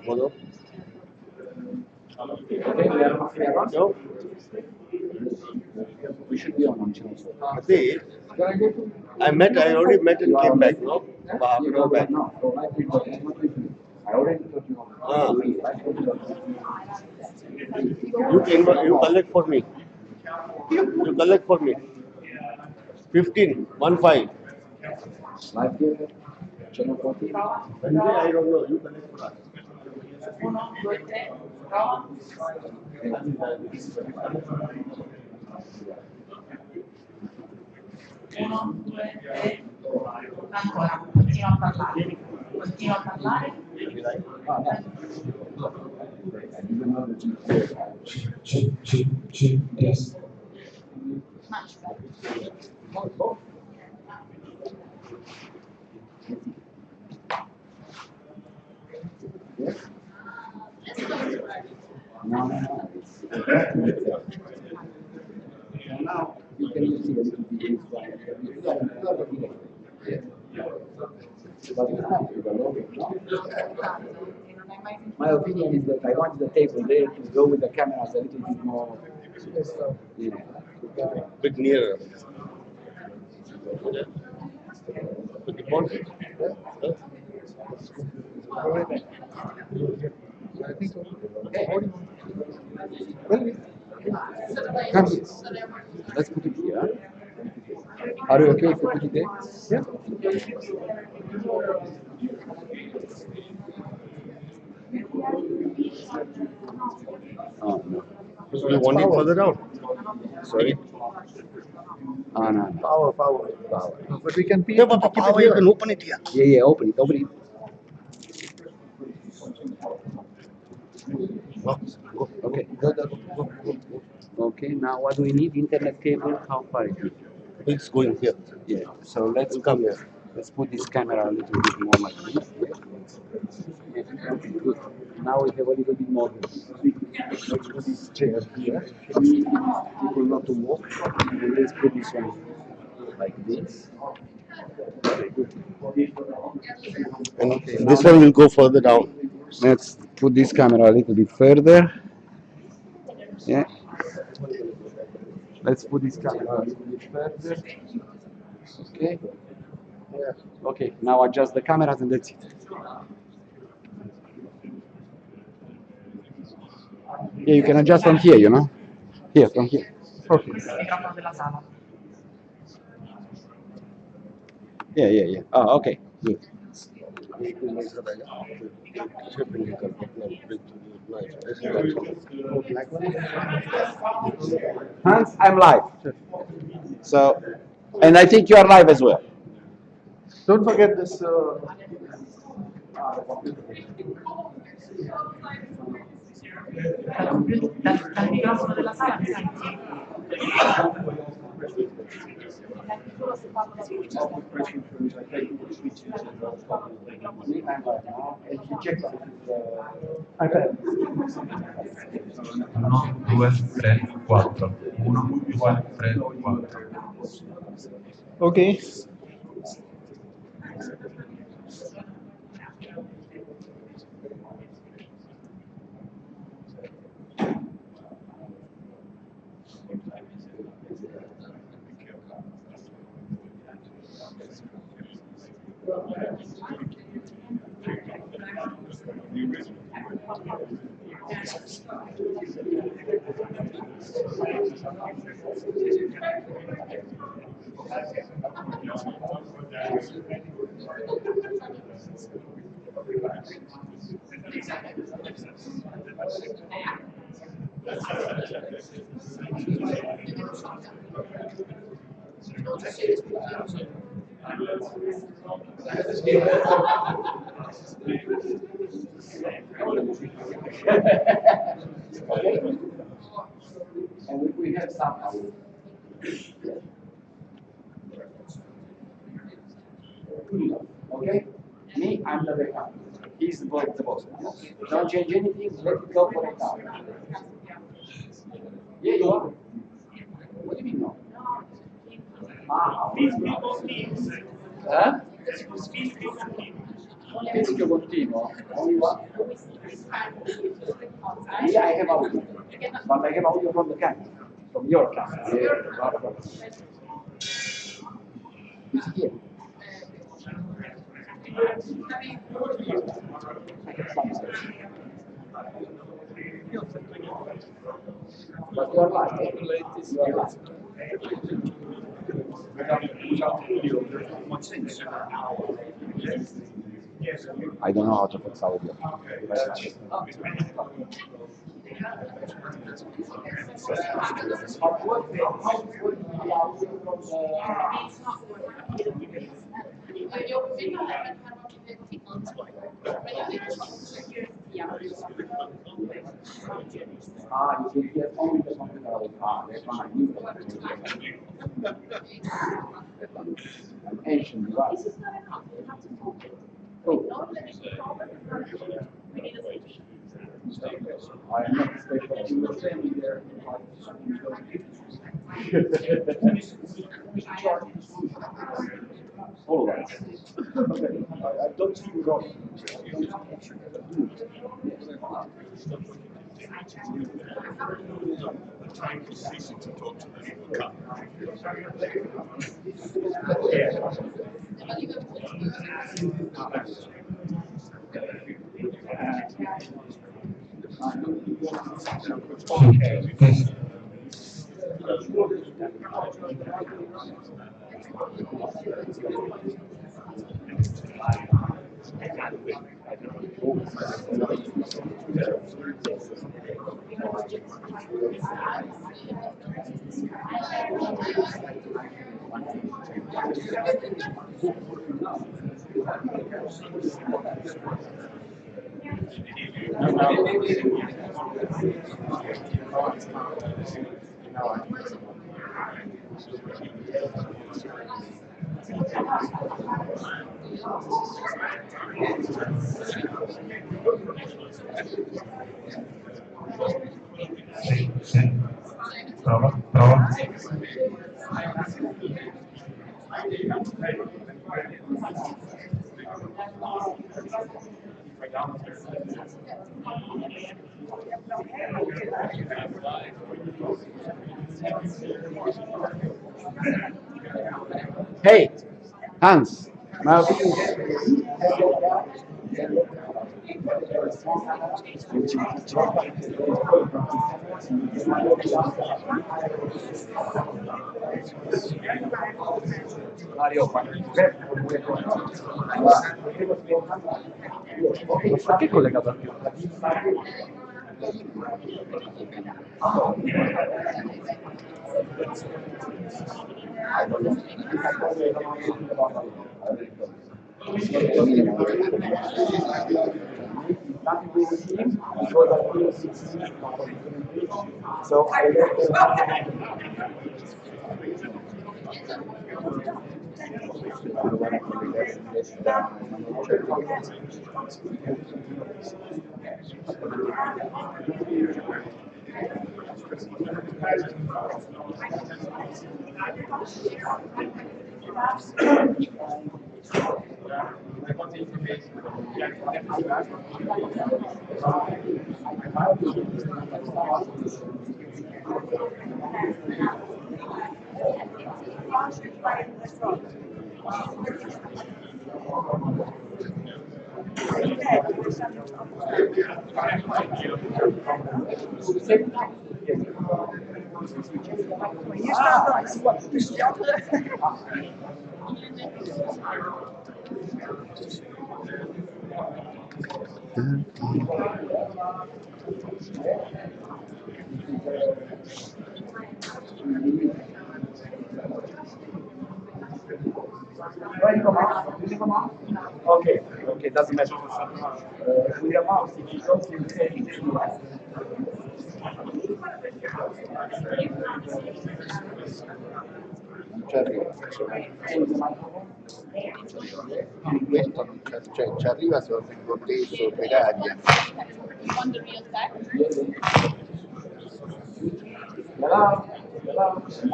बोलो। We should be on channel. See, I already met and came back, no? Half an hour back. I already told you. You collect for me. You collect for me. 15, 1-5. Live here, channel 14. Wednesday, I don't know. You collect for us. 1, 2, 3, ancora, continua a parlare. Continua a parlare. Yes. No. Now you can use it to be used by my opinion is that I want the table there to go with the cameras a little bit more. Yeah. Bit nearer. With the ball. Come here. Let's put it here. Are you okay if we put it there? Yeah. Oh, no. So you want it further down? Sorry. No. Power. But we can keep Yeah, but power, you can open it here. Yeah, open it. Go. Okay. Okay, now what do we need? Internet cable, how far is it? It's going here. Yeah, so let's Come here. Let's put this camera a little bit more like this. Yeah. Good. Now we have a little bit more. Let's put this chair here. People not to walk. And let's put this one like this. Very good. And this one will go further down. Let's put this camera a little bit further. Yeah. Let's put this camera a little bit further. Okay. Okay, now adjust the cameras and that's it. Yeah, you can adjust from here, Here, from here. Okay. Yeah. Oh, okay, good. Hans, I'm live. So, and I think you are live as well. Don't forget this. Dal microfono della sala mi senti? iPad. 1, 2, 3, 4. 1, 2, 3, 4. Okay. And we have somehow. Okay? Me, I'm the backup. He's the boss. Don't change anything, let it go for a time. Yeah, you are. What do you mean no? Ah, huh? Fisico continuo? Only one? Yeah, I have audio. But I have audio from the camera. From your camera. Yeah, not from. It's here. I have some. But you are right. You are right. I don't know how to fix audio. Ah, you can hear only the computer of the car. That's why I use an ancient device. Oh. I am not special. All right. Okay. I don't see you wrong. Trying to cease to talk to them. Sì. Prova. Hey, Hans. Now, Mario, perché è collegato al più? So Okay, okay, doesn't matter. With the mouse, if you don't you say it. Questo non c'è, cioè ci arriva se ho il contesto per aria. You want the real fact? But I want to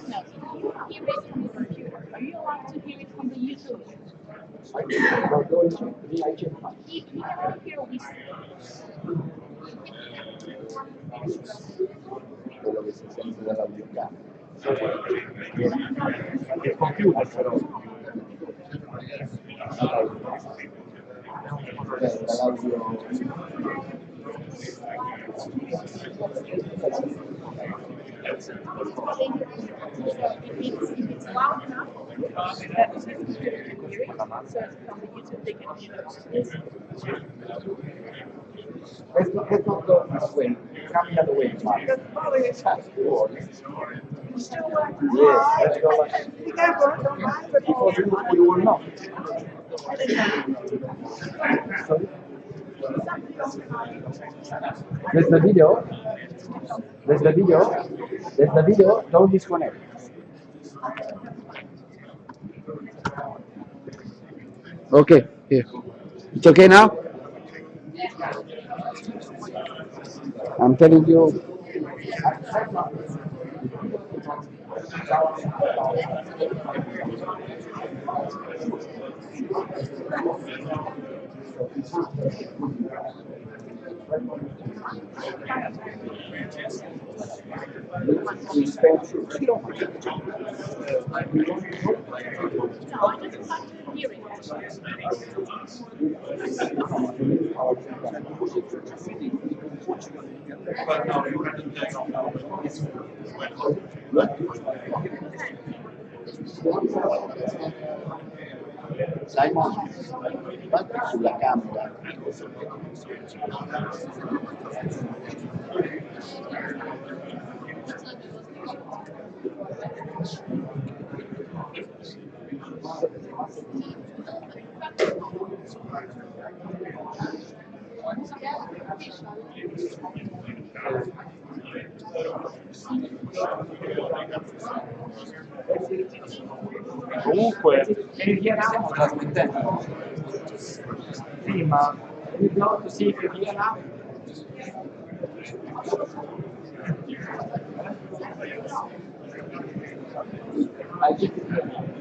know, if you hear it from the computer, are you allowed to hear it from the YouTube? If you can hear a whistle. Quello che si sente dall'audiocamera. Il computer però. Dall'audio. If it's loud enough, that means you can hear it. So from the YouTube they can hear it. Let's not go this way. Come the other way, Mark. Still working. Yes, let's go like You guys don't mind, but because we will not. Sorry? There's the video. There's the video. There's the video. Don't disconnect. Okay, here. It's okay now? I'm telling you. We spent kilometers. no, I just want to hear it. Simon, batti sulla camera. Comunque, stiamo trasmettendo. Sì, ma we go to see if you're here now. I think it's here.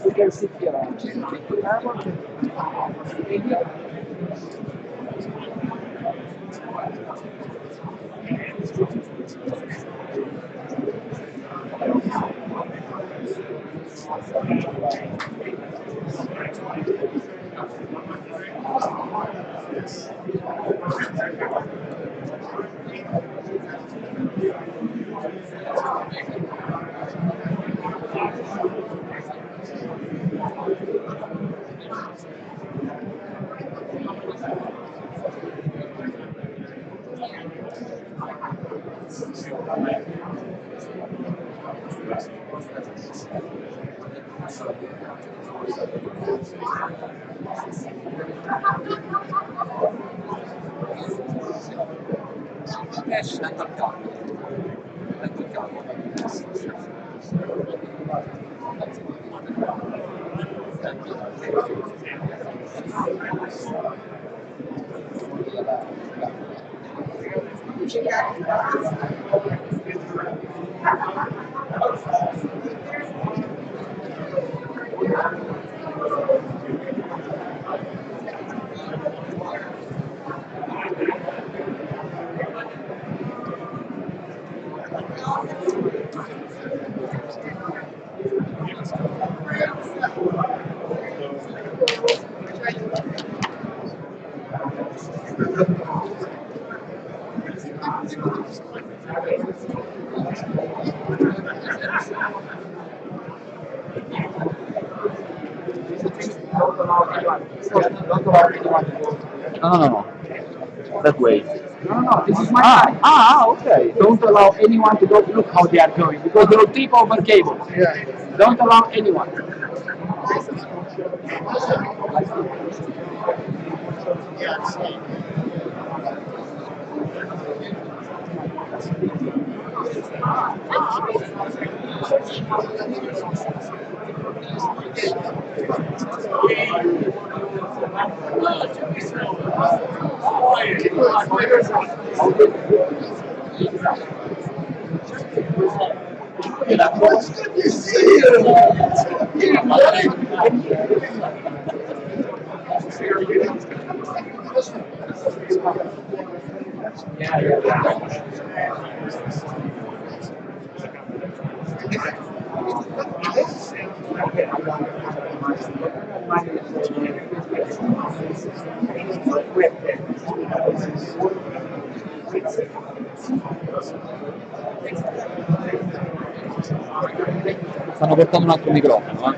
You can sit here. No. That way. No. This is my side. Okay. Don't allow anyone to go. Look how they are going because they will trip over cables. Yeah. Don't allow anyone. Stanno portando un altro microfono, eh.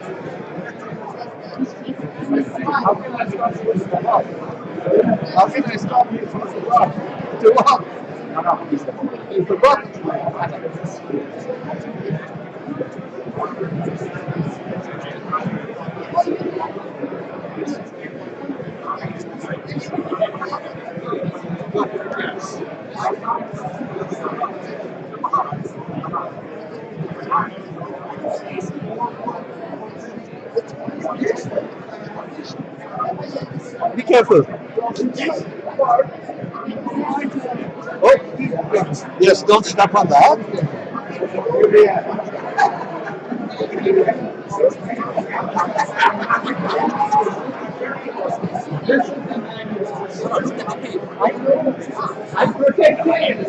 How can I stop you from the rock? To walk? No, You forgot? Be careful. Oh, yes, don't step on that. I'm protected.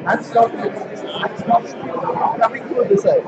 I'm stopping. I'm coming through this side.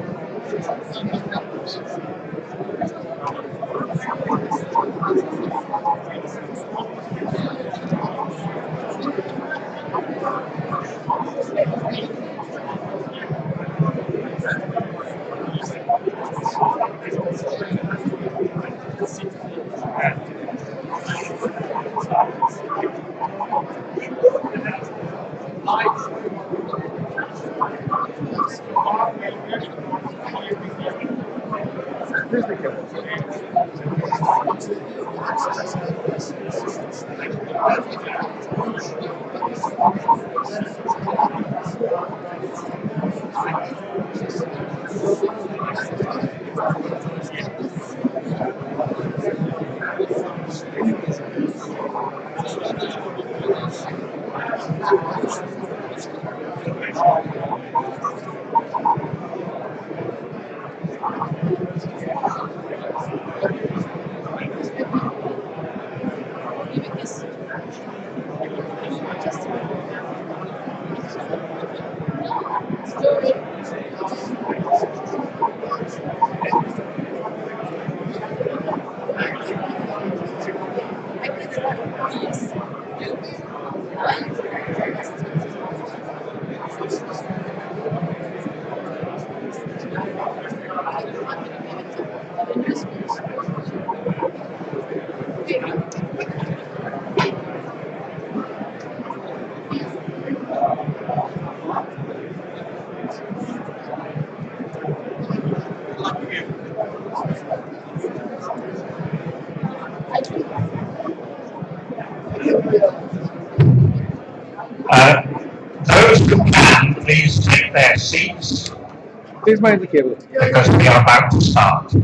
Please be careful. take their seats Please mind the cable. because we are about to start.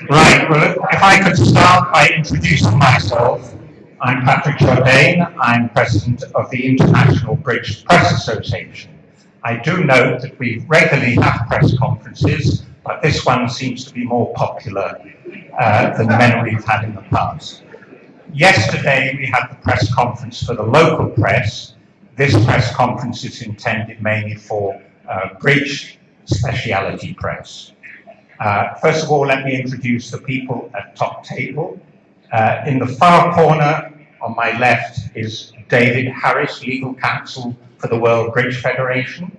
Right, well, if I could start by introducing myself. I'm Patrick Jourdain. I'm president of the International Bridge Press Association. I do note that we regularly have press conferences, but this one seems to be more popular than many we've had in the past. Yesterday, we had the press conference for the local press. This press conference is intended mainly for bridge speciality press. First of all, let me introduce the people at top table. In the far corner on my left is David Harris, legal counsel for the World Bridge Federation.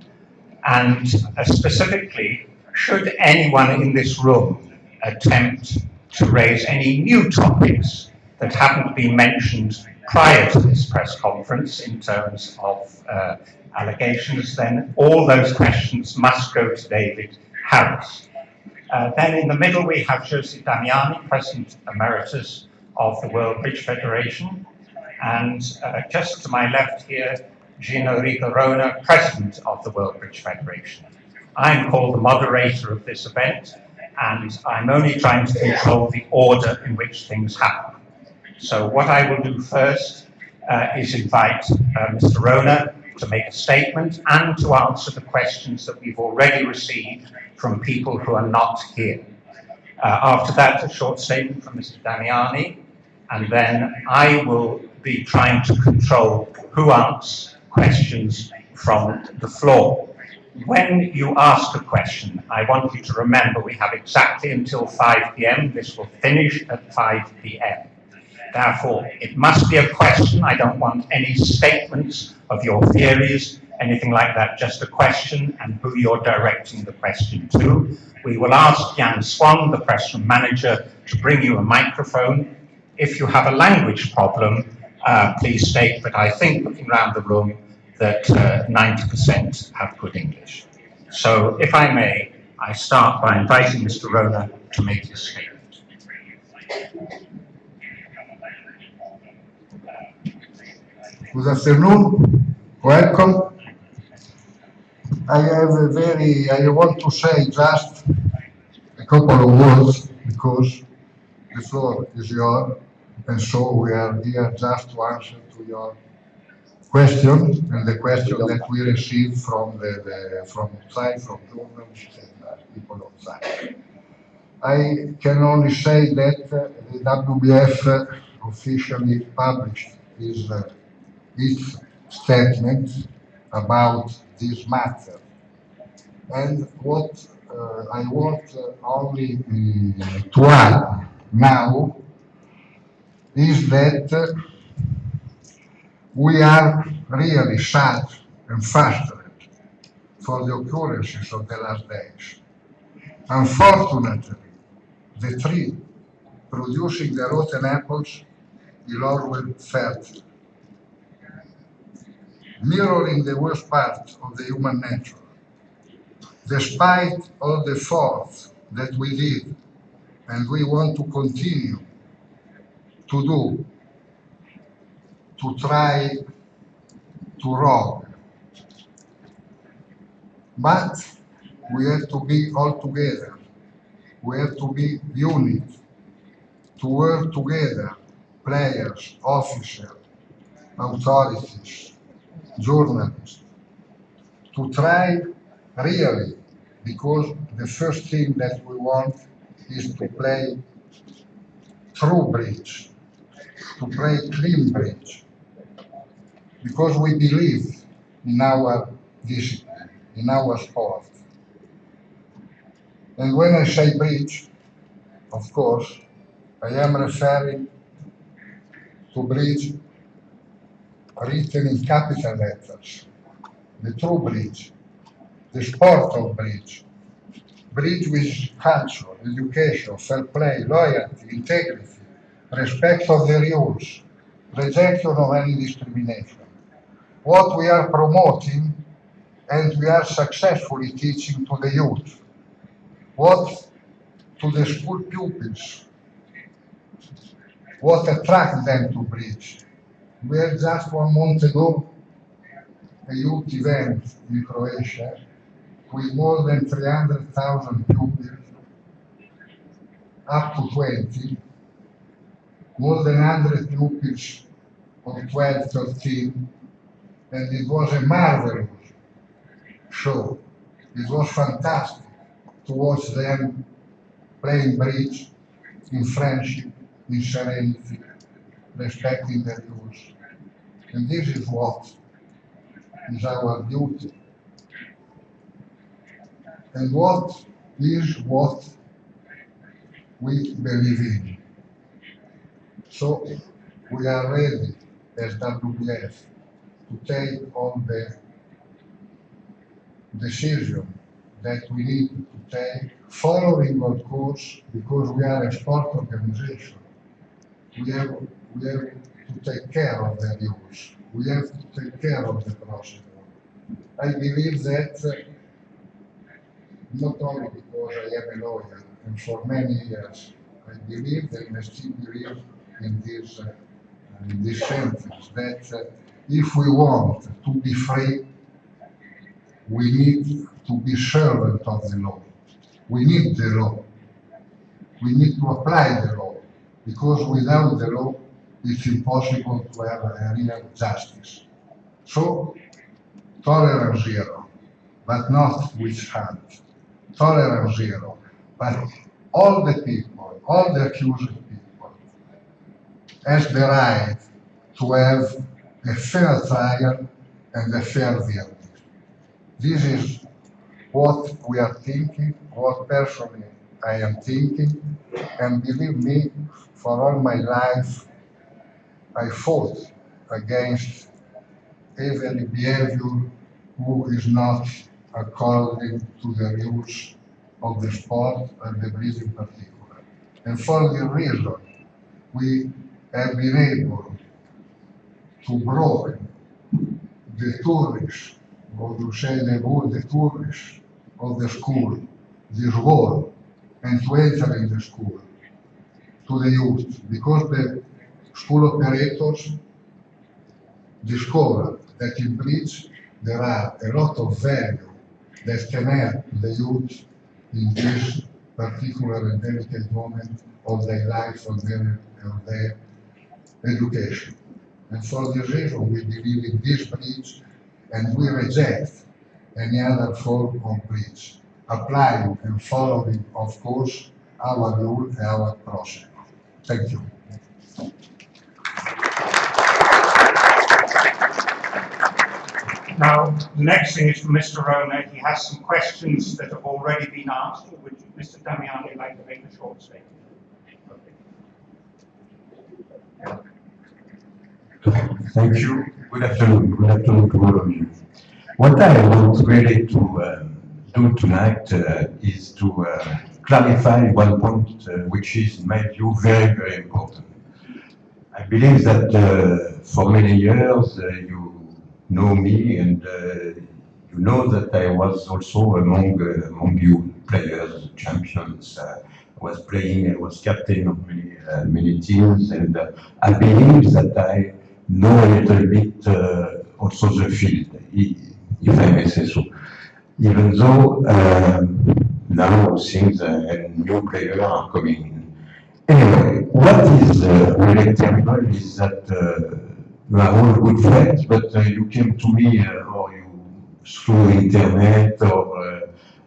And specifically, should anyone in this room attempt to raise any new topics that haven't been mentioned prior to this press conference in terms of allegations, then all those questions must go to David Harris. Then in the middle we have José Damiani, President Emeritus of the World Bridge Federation, and just to my left here, Gino Rigarona, President of the World Bridge Federation. I'm called the moderator of this event, and I'm only trying to control the order in which things happen. So what I will do first is invite Mr. Rona to make a statement and to answer the questions that we've already received from people who are not here. After that, a short statement from Mr. Damiani, and then I will be trying to control who asks questions from the floor. When you ask a question, I want you to remember we have exactly until 5 p.m. This will finish at 5 p.m. Therefore, it must be a question. I don't want any statements of your theories, anything like that, just a question and who you're directing the question to. We will ask Jan Swan, the press room manager, to bring you a microphone. If you have a language problem, please state, but I think looking around the room that 90% have good English. So if I may, I start by inviting Mr. Rona to make his statement. Good afternoon, welcome. I want to say just a couple of words because the floor is yours, and so we are here just to answer to your question and the question that we received from from outside, from journalists and people outside. I can only say that the WBF officially published its statement about this matter. And what I want only to add now is that we are really sad and frustrated for the occurrences of the last days. Unfortunately, the tree producing the rotten apples will always fertile, mirroring the worst part of the human nature. Despite all the efforts that we did and we want to continue to do, to try to rob, but we have to be all together. We have to be unit, to work together, players, officers, authorities, journalists, to try really, because the first thing that we want is to play true bridge, to play clean bridge, because we believe in our discipline, in our sport. And when I say bridge, of course, I am referring to bridge written in capital letters, the true bridge, the sport of bridge, bridge with culture, education, fair play, loyalty, integrity, respect of the rules, rejection of any discrimination. What we are promoting and we are successfully teaching to the youth, what to the school pupils, what attracts them to bridge. We had just 1 month ago a youth event in Croatia with more than 300,000 pupils, up to 20, more than 100 pupils of 12, 13, and it was a marvelous show. It was fantastic to watch them playing bridge in friendship, in serenity, respecting their rules. And this is what is our duty. And what is what we believe in. So we are ready as WBF to take all the decisions that we need to take, following of course, because we are a sport organization. We have to take care of the rules. We have to take care of the procedure. I believe that not only because I am a lawyer, and for many years, I believe and I still believe in this sentence, that if we want to be free, we need to be servant of the law. We need the law. We need to apply the law, because without the law, it's impossible to have a real justice. So, tolerance zero, but not witch hunt. Tolerance zero, but all the people, all the accused people, has the right to have a fair trial and a fair verdict. This is what we are thinking, what personally I am thinking, and believe me, for all my life, I fought against every behavior who is not according to the rules of the sport and the bridge in particular. And for the reason, we have been able to broke the tourists, or to say the tourists of the school, this wall, and to enter in the school, to the youth, because the school operators discovered that in bridge there are a lot of value that can help the youth in this particular and delicate moment of their life, of their education. And for this reason, we believe in this bridge, and we reject any other form of bridge, applying and following, of course, our rule and our process. Thank you. Now, the next thing is from Mr. Rona. He has some questions that have already been asked. Would Mr. Damiani like to make a short statement? Thank you. Good afternoon. Good afternoon to all of you. What I want really to do tonight is to clarify one point which is, in my view, very, very important. I believe that for many years you know me, and you know that I was also among you players, champions. I was captain of many teams, and I believe that I know a little bit also the field, if I may say so. Even though now things and new players are coming in. Anyway, what is really terrible is that we are all good friends, but you came to me or you through internet or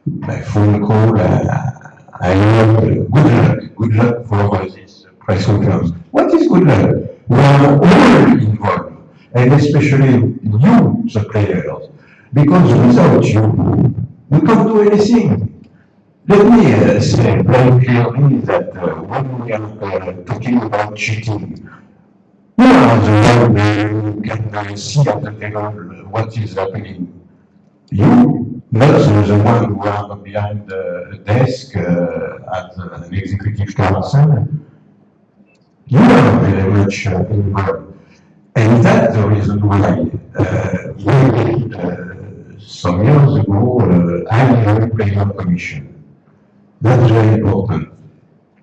by phone call. I heard good luck for this press conference. What is good luck? We are all involved, and especially you, the players, because without you, we can't do anything. Let me say very clearly that when we are talking about cheating, we are the one who can see at the table what is happening. You, not the one who are behind the desk at an executive council. You are very much involved. And that's the reason why some years ago, I had a player commission. That's very important.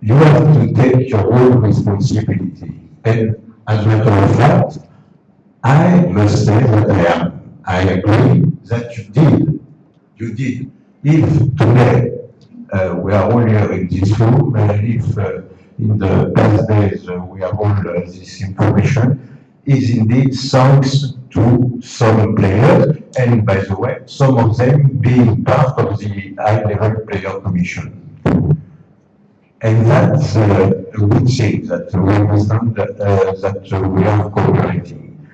You have to take your own responsibility. And as a matter of fact, I must say that I agree that you did. You did. If today we are all here in this room, if in the past days we have all this information, is indeed thanks to some players, and by the way, some of them being part of the high-level player commission. And that's a good thing that we understand that we are cooperating.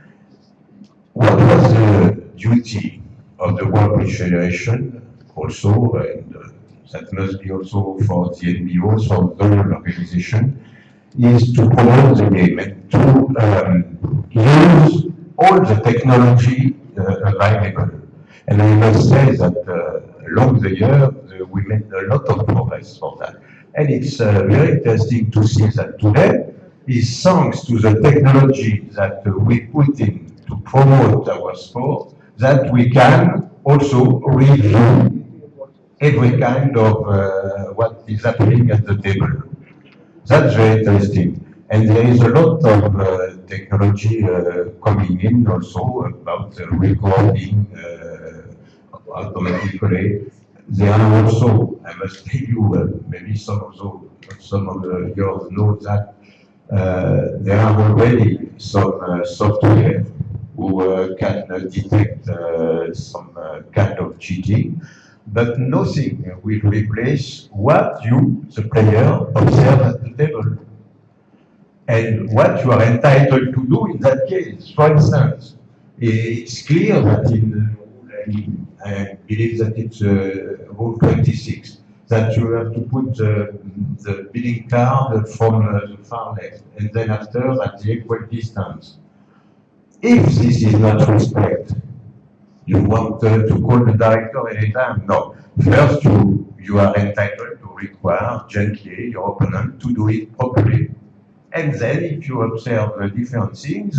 What was the duty of the World Bridge Federation also, and that must be also for the NBOs, for the whole organization, is to promote the game and to use all the technology available. And I must say that along the year, we made a lot of progress for that. And it's very interesting to see that today is thanks to the technology that we put in to promote our sport, that we can also review every kind of what is happening at the table. That's very interesting. And there is a lot of technology coming in also about recording automatically. There are also, I must tell you, maybe some of yours know that there are already some software who can detect some kind of cheating, but nothing will replace what you, the player, observe at the table. And what you are entitled to do in that case. For instance, it's clear that I believe that it's Rule 26, that you have to put the bidding card from the far left, and then after at the equal distance. If this is not respect, you want to call the director anytime? No. First, you are entitled to require gently your opponent to do it properly. And then, if you observe different things,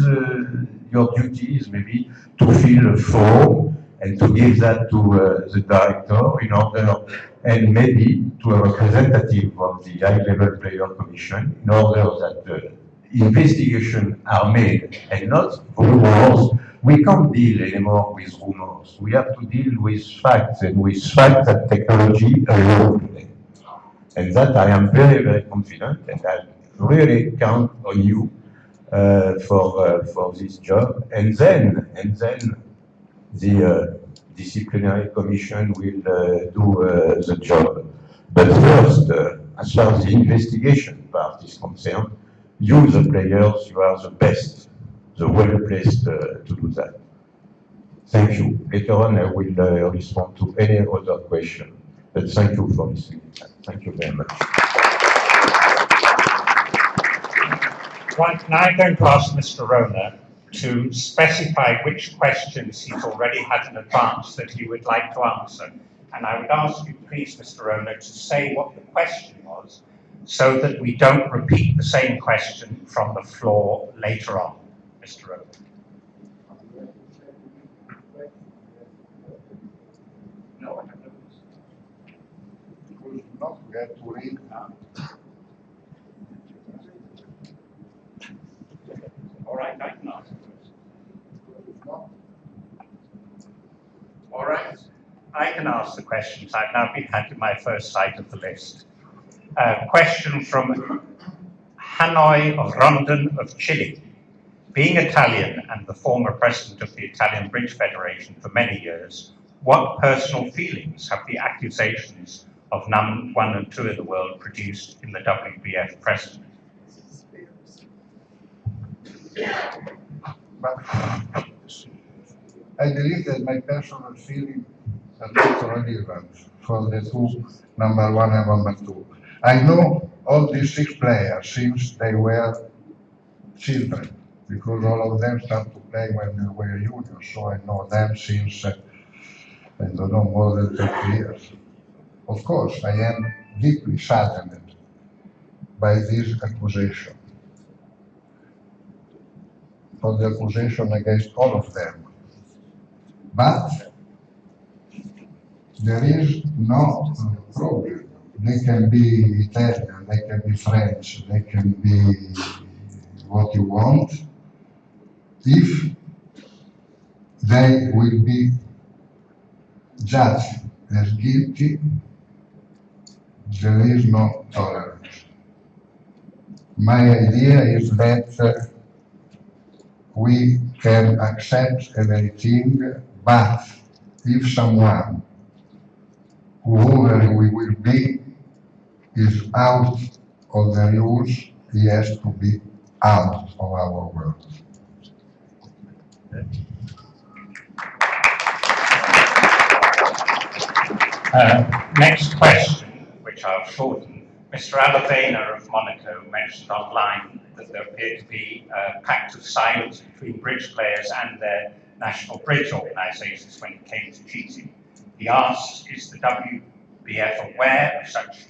your duty is maybe to fill a form and to give that to the director in order, and maybe to a representative of the high-level player commission, in order that investigations are made and not rumors. We can't deal anymore with rumors. We have to deal with facts, and with facts that technology allows today. And that I am very, very confident, and I really count on you for this job. And then the disciplinary commission will do the job. But first, as far as the investigation part is concerned, you, the players, you are the best, the well-placed to do that. Thank you. Later on, I will respond to any other question. But thank you for listening. Thank you very much. Right, now I'm going to ask Mr. Rona to specify which questions he's already had in advance that he would like to answer. And I would ask you, please, Mr. Rona, to say what the question was, so that we don't repeat the same question from the floor later on. Mr. Rona. No, not get to read. All right, I can answer. All right, I can ask the questions. I've now been handed my first sight of the list. Question from Hanoi of Rondon of Chile. Being Italian and the former president of the Italian Bridge Federation for many years, what personal feelings have the accusations of number 1 and 2 in the world produced in the WBF press? But I believe that my personal feeling are not relevant for the two, number 1 and number 2. I know all these 6 players since they were children, because all of them started to play when they were juniors, so I know them since, I don't know, more than 30 years. Of course, I am deeply saddened by this accusation, for the accusation against all of them. But there is no problem. They can be Italian, they can be French, they can be what you want. If they will be judged as guilty, there is no tolerance. My idea is that we can accept everything, but if someone, whoever we will be, is out of the rules, he has to be out of our world. Next question, which I'll shorten. Mr. Alavena of Monaco mentioned online that there appeared to be a pact of silence between bridge players and their national bridge organisations when it came to cheating. He asks, is the WBF aware of such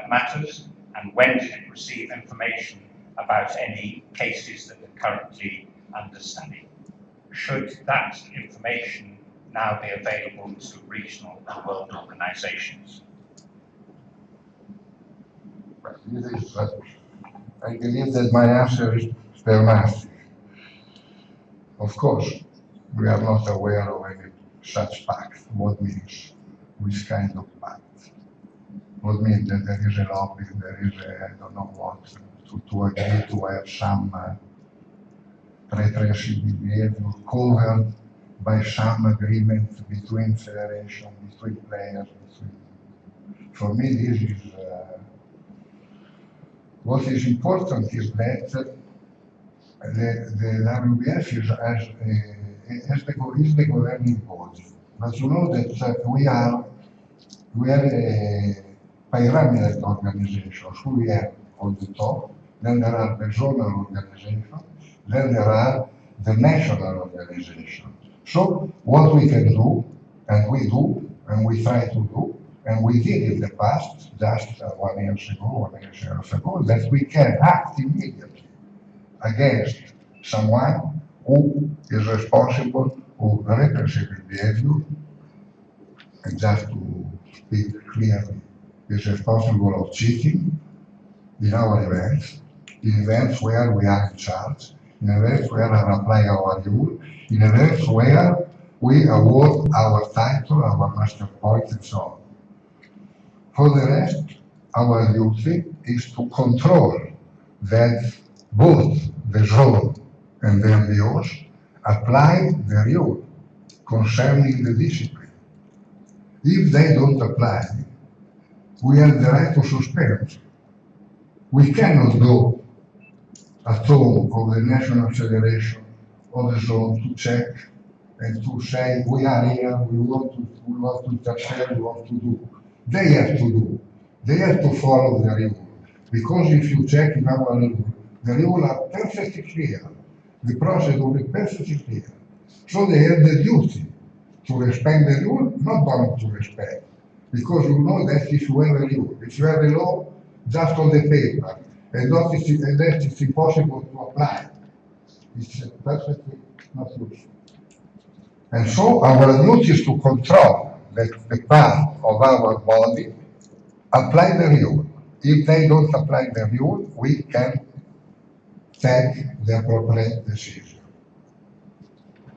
matters, and when did it receive information about any cases that are currently under study? Should that information now be available to regional and world organisations? I believe that my answer is there must. Of course, we are not aware of any such pact. What means? Which kind of pact? What means that there is a lobby, there is a, I don't know what, to agree to have some repressive behavior covered by some agreement between federation, between players, for me this is what is important is that the WBF is the governing body. But you know that we are a pyramidal organization. So we have on the top, then there are the zonal organizations, then there are the national organizations. So what we can do, and we do, and we try to do, and we did in the past, just 1 year ago, 1 year and a half ago, that we can act immediately against someone who is responsible for repressive behavior, and just to speak clearly, is responsible of cheating in our events, in events where we are in charge, in events where we apply our rule, in events where we award our title, our master point, and so on. For the rest, our duty is to control that both the zone and the MBOs apply the rule concerning the discipline. If they don't apply, we have the right to suspend. We cannot go at home of the National Federation of the zone to check and to say, we are here, we want to interfere, we want to do. They have to do. They have to follow the rule. Because if you check in our rule, the rules are perfectly clear. The procedure is perfectly clear. So they have the duty to respect the rule, not bound to respect. Because you know that if you have a rule, if you have a law just on the paper, and that it's impossible to apply, it's perfectly not useful. And so our duty is to control that the part of our body apply the rule. If they don't apply the rule, we can take the appropriate decision.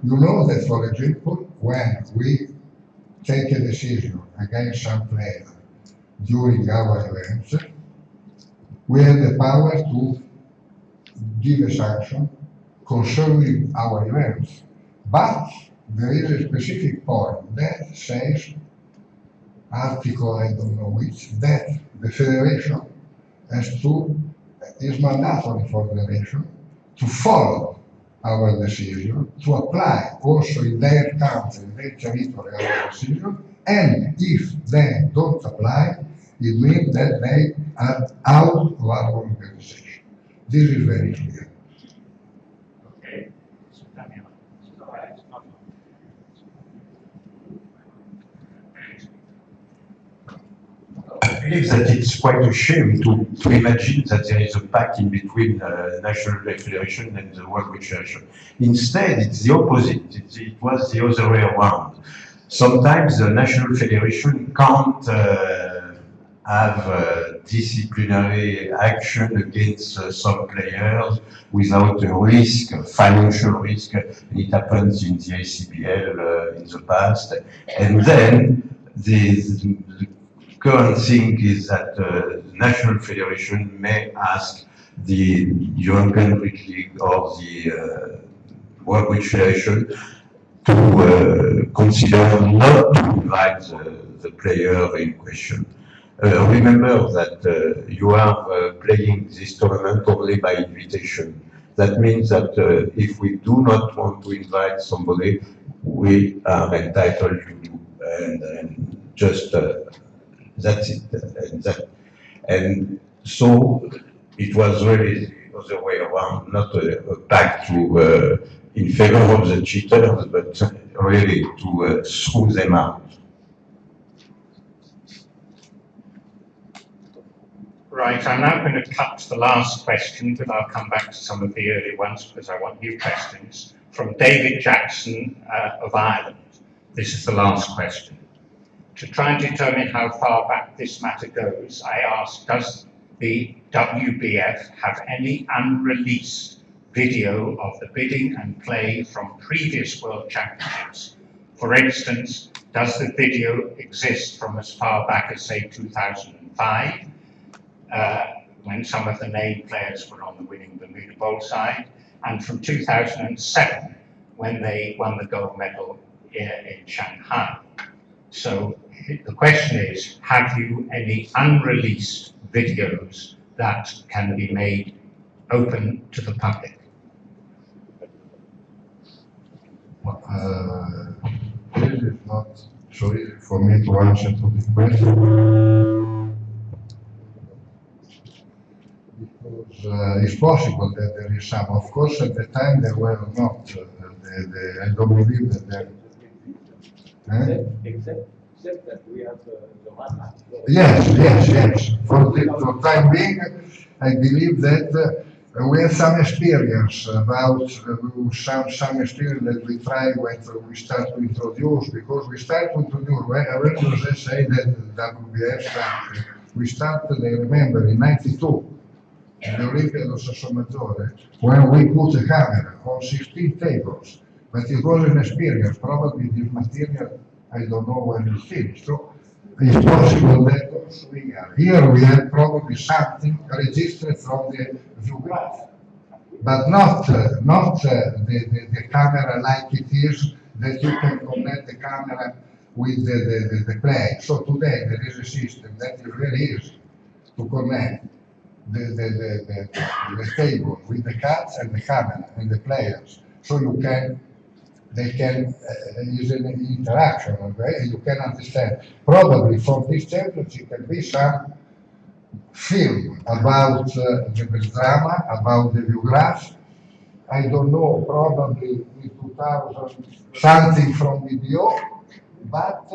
You know that, for example, when we take a decision against some player during our events, we have the power to give a sanction concerning our events. But there is a specific point that says, article I don't know which, that the federation is mandatory for the federation to follow our decision, to apply also in their country, in their territory our decision, and if they don't apply, it means that they are out of our organization. This is very clear. Okay. I believe that it's quite a shame to imagine that there is a pact in between National Federation and the World Bridge Federation. Instead, it's the opposite. It was the other way around. Sometimes the National Federation can't have disciplinary action against some players without a risk, a financial risk. It happens in the ACBL in the past. And then the current thing is that the National Federation may ask the European Greek League or the World Bridge Federation to consider not to invite the player in question. Remember that you are playing this tournament only by invitation. That means that if we do not want to invite somebody, we are entitled to do, and just that's it. And so it was really the other way around, not a pact to in favor of the cheaters, but really to throw them out. Right, I'm now going to cut to the last question, but I'll come back to some of the early ones because I want new questions. From David Jackson of Ireland. This is the last question. To try and determine how far back this matter goes, I ask, does the WBF have any unreleased video of the bidding and play from previous World Championships? For instance, does the video exist from as far back as, say, 2005, when some of the named players were on the winning Bermuda Bowl side, and from 2007, when they won the gold medal in Shanghai? So the question is, have you any unreleased videos that can be made open to the public? This is not so easy for me to answer to this question. Because it's possible that there is some. Of course, at the time there were not. I don't believe that there. Except that we have the one. Yes. For time being, I believe that we have some experience about some experience that we try when we start to introduce, because we start to introduce, when Jose say that WBF started, we started, I remember, in '92, in the Olympiad of Sassomazzore, when we put a camera on 16 tables, but it was an experience. Probably this material, I don't know when it's finished. So it's possible that also here we have probably something registered from the view graph, but not the camera like it is, that you can connect the camera with the play. So today there is a system that is very easy to connect the table with the cards and the camera and the players. So they can use an interaction, okay? You can understand. Probably from this championship can be some film about the drama, about the view graph. I don't know, probably in 2000, something from video, but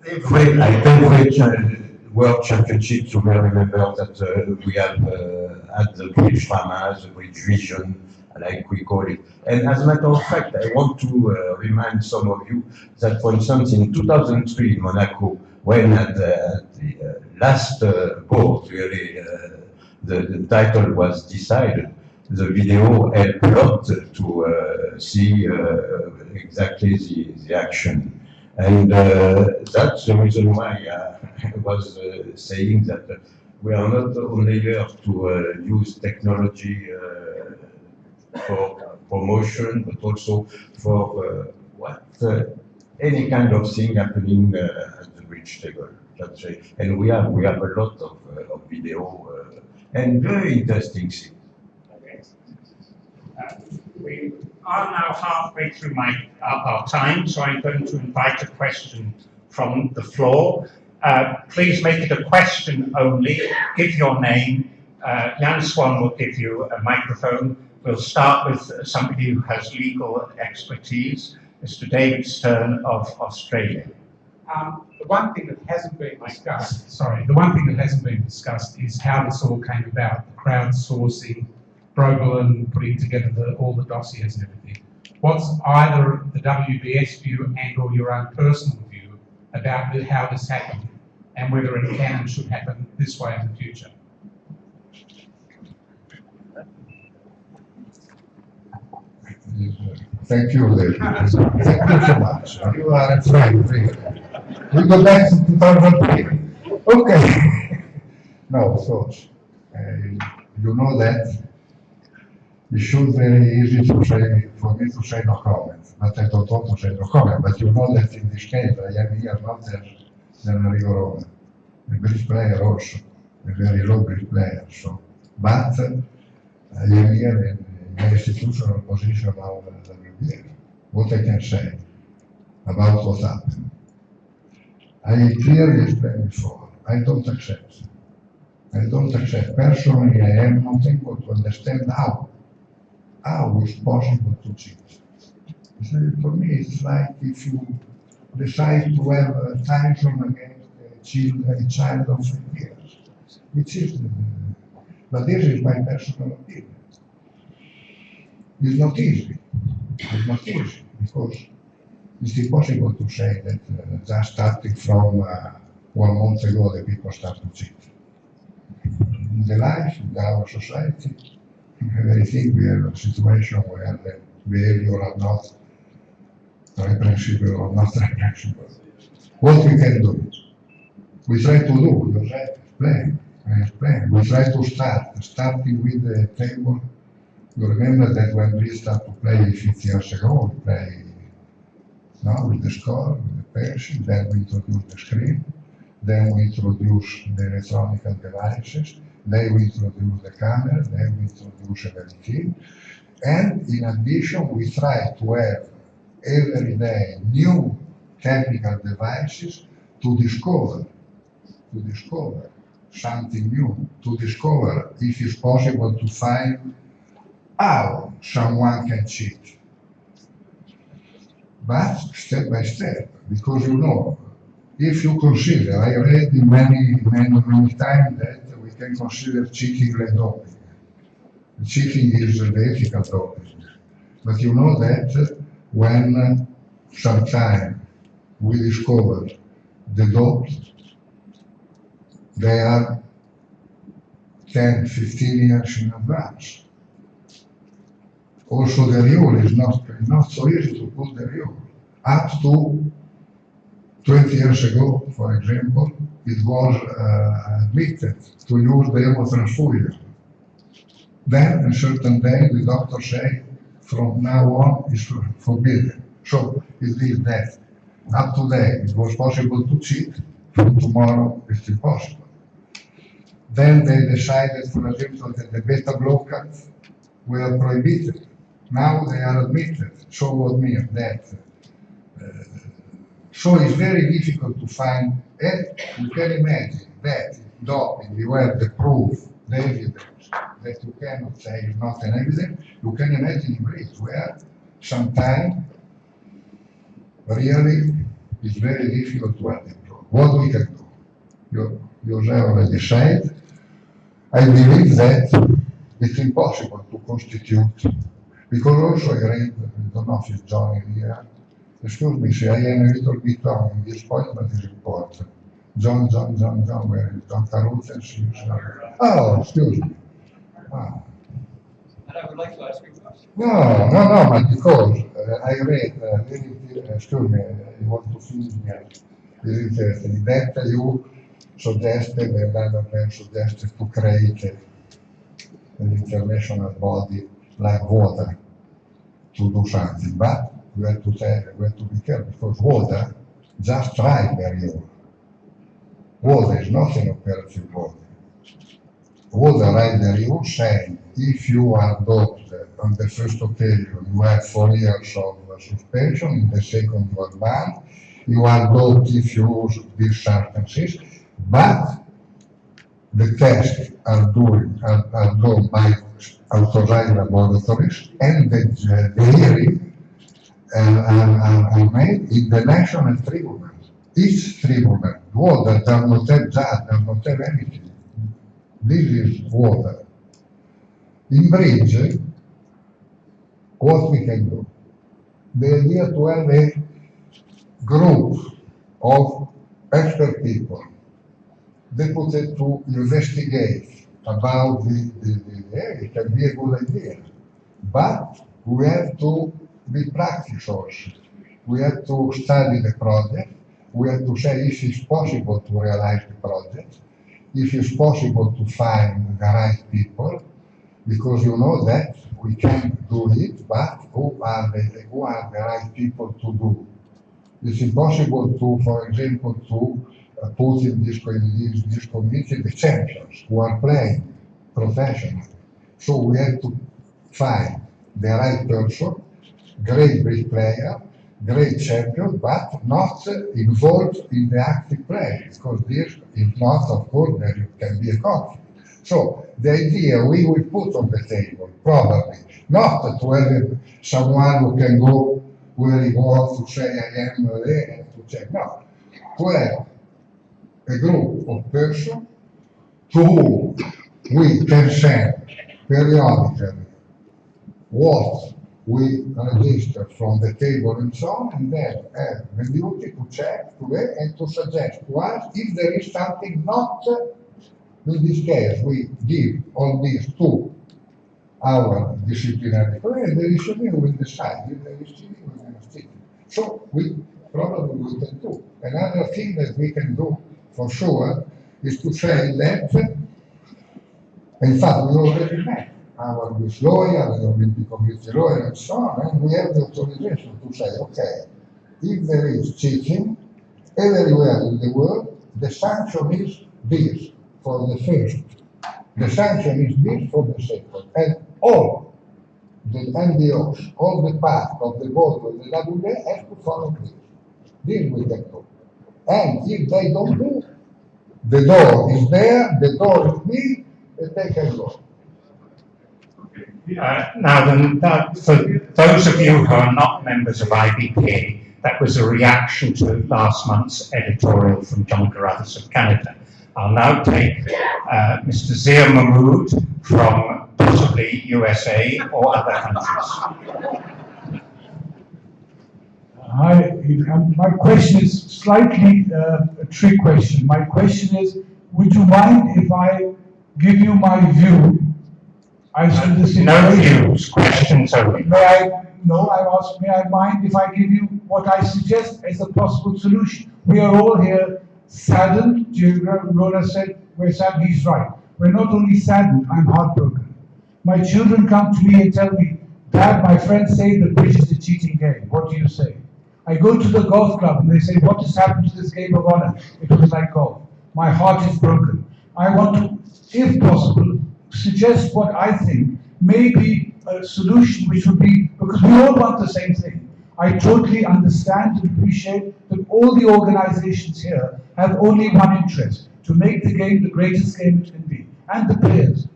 Every World Championships, you may remember that we have had the bridge drama, the bridge vision, like we call it. And as a matter of fact, I want to remind some of you that, for instance, in 2003 in Monaco, when at the last board, really, the title was decided, the video helped a lot to see exactly the action. And that's the reason why I was saying that we are not only here to use technology for promotion, but also for any kind of thing happening at the bridge table. That's right. And we have a lot of video and very interesting things. Okay. We are now halfway through our time, so I'm going to invite a question from the floor. Please make it a question only. Give your name. Jan Swan will give you a microphone. We'll start with somebody who has legal expertise, Mr. David Stern of Australia. The one thing that hasn't been discussed is how this all came about, the crowdsourcing, Broberlin putting together all the dossiers and everything. What's either the WBS view and or your own personal view about how this happened and whether it can and should happen this way in the future. Thank you, David. Thank you so much. You are a friend, really. We go back to 2003. Okay. No, of course. You know that it should very easy to say, for me to say no comment, but I don't want to say no comment. But you know that in this case, I am here not as Enrico, a Greek player also, a very low Greek player. So, but I am here in my institutional position of the WBF. What I can say about what happened. I clearly explained before, I don't accept. I don't accept. Personally, I am not able to understand how it's possible to cheat. So for me, it's like if you decide to have a sanction against a child of 3 years, which is, but this is my personal opinion. It's not easy. It's not easy because it's impossible to say that just starting from 1 month ago the people start to cheat. In the life, in our society, I think we have a situation where the behavior are not reprehensible or not reprehensible. What we can do? We try to do, you said, explain. We try to starting with the table. You remember that when we start to play 50 years ago, we play now with the score, with the person, then we introduce the screen, then we introduce the electronic devices, then we introduce the camera, then we introduce everything. And in addition, we try to have every day new technical devices to discover something new, to discover if it's possible to find how someone can cheat. But step by step, because you know, if you consider, I read many times that we can consider cheating like doping. Cheating is the ethical doping. But you know that when sometime we discover the dopes, they are 10, 15 years in advance. Also the rule is not so easy to put the rule. Up to 20 years ago, for example, it was admitted to use the hemotransfusion. Then, a certain day, the doctor said, from now on, it's forbidden. So, it is that. Up to today, it was possible to cheat. From tomorrow, it's impossible. Then they decided, for example, that the beta blockers were prohibited. Now they are admitted. So what means that? So it's very difficult to find, you can imagine that doping, you have the proof, the evidence, that you cannot say is not an evidence. You can imagine in Greece where sometimes really it's very difficult to have the proof. What we can do? You have already said, I believe that it's impossible to constitute, because also I read, I don't know if it's Johnny here, excuse me, see, I am a little bit wrong in this point, but it's important. John, where is John Caruth? Oh, excuse me. Ah. And I would like to ask you a question. No, but because I read, excuse me, I want to finish here. It's interesting that you suggested, and other men suggested to create an international body like water to do something, but we have to be careful because water just tries very well. Water is not an operative body. Water right there, you saying if you are doped on the first occasion, you have 4 years of suspension, in the second you are banned, you are doped if you use these substances, but the tests are done by authorized laboratories, and the hearing are made in the national tribunal. Each tribunal, water does not have that, does not have anything. This is water. In bridge, what we can do? The idea to have a group of expert people deputed to investigate about it can be a good idea. But we have to be practical also. We have to study the project. We have to say if it's possible to realize the project, if it's possible to find the right people, because you know that we can do it, but who are the right people to do? It's impossible to, for example, to put in this committee the champions who are playing professionally. So we have to find the right person, great player, great champion, but not involved in the active play, because this is not, of course, there can be a conflict. So the idea we will put on the table, probably, not to have someone who can go where he wants to say I am there and to check. No, to have a group of persons to whom we can send periodically what we register from the table and so on, and then have the duty to check today and to suggest to us if there is something not. In this case, we give all this to our disciplinary committee, and the disciplinary will decide if there is cheating or there is cheating. So we probably will do. Another thing that we can do for sure is to say that, in fact, we already met our Swiss lawyer, the Olympic Committee lawyer, and so on, and we have the authorization to say, okay, if there is cheating everywhere in the world, the sanction is this for the first. The sanction is this for the second. And all the NGOs, all the part of the board of the WBF have to follow this. This we can do. And if they don't do, the door is there, the door is big, and they can go. Now, for those of you who are not members of IBP, that was a reaction to last month's editorial from John Carruthers of Canada. I'll now take Mr. Zia Mahmood from possibly USA or other countries. Hi, my question is slightly a trick question. My question is, would you mind if I give you my view as to the situation? No views, questions only. I ask, may I mind if I give you what I suggest as a possible solution? We are all here saddened. Rona said, we're sad, he's right. We're not only saddened, I'm heartbroken. My children come to me and tell me, Dad, my friends say the bridge is a cheating game. What do you say? I go to the golf club and they say, what has happened to this game of honor? It was like golf. My heart is broken. I want to, if possible, suggest what I think may be a solution which would be, because we all want the same thing. I totally understand and appreciate that all the organizations here have only one interest, to make the game the greatest game it can be. And the players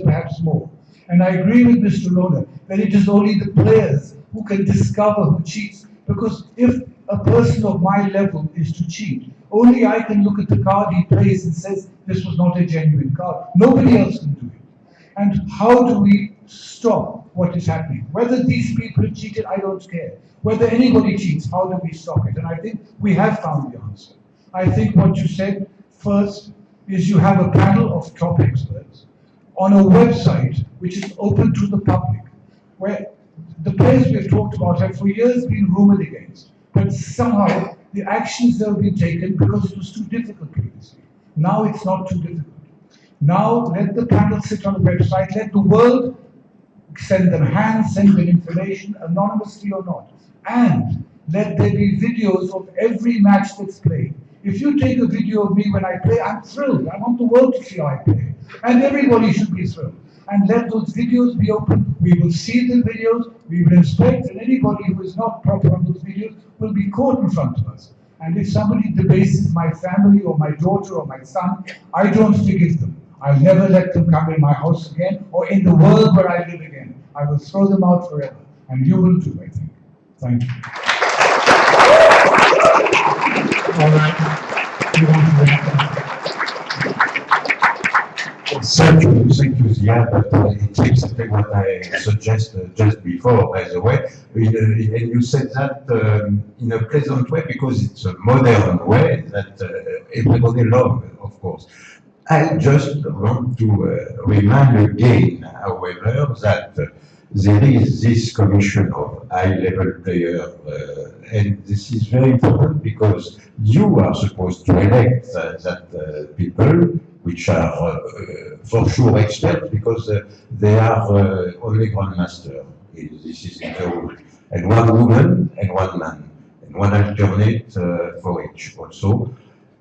perhaps more. And I agree with Mr. Rona that it is only the players who can discover who cheats. Because if a person of my level is to cheat, only I can look at the card he plays and says, this was not a genuine card. Nobody else can do it. And how do we stop what is happening? Whether these people have cheated, I don't care. Whether anybody cheats, how do we stop it? And I think we have found the answer. I think what you said first is you have a panel of top experts on a website which is open to the public, where the players we have talked about have for years been rumored against, but somehow the actions that have been taken because it was too difficult previously. Now it's not too difficult. Now let the panel sit on the website, let the world send them hands, send them information, anonymously or not. And let there be videos of every match that's played. If you take a video of me when I play, I'm thrilled. I want the world to see how I play. And everybody should be thrilled. And let those videos be open. We will see the videos, we will inspect, and anybody who is not proper on those videos will be caught in front of us. And if somebody debases my family or my daughter or my son, I don't forgive them. I'll never let them come in my house again or in the world where I live again. I will throw them out forever. And you will too, I think. Thank you. All right. You want to react? Thank you, Zia, but it seems exactly what I suggested just before, by the way. And you said that in a pleasant way because it's a modern way that everybody loves, of course. I just want to remind again, however, that there is this commission of high-level players, and this is very important because you are supposed to elect that people which are for sure experts because they are only grandmaster. This is in the rule. And one woman and one man, and one alternate for each also.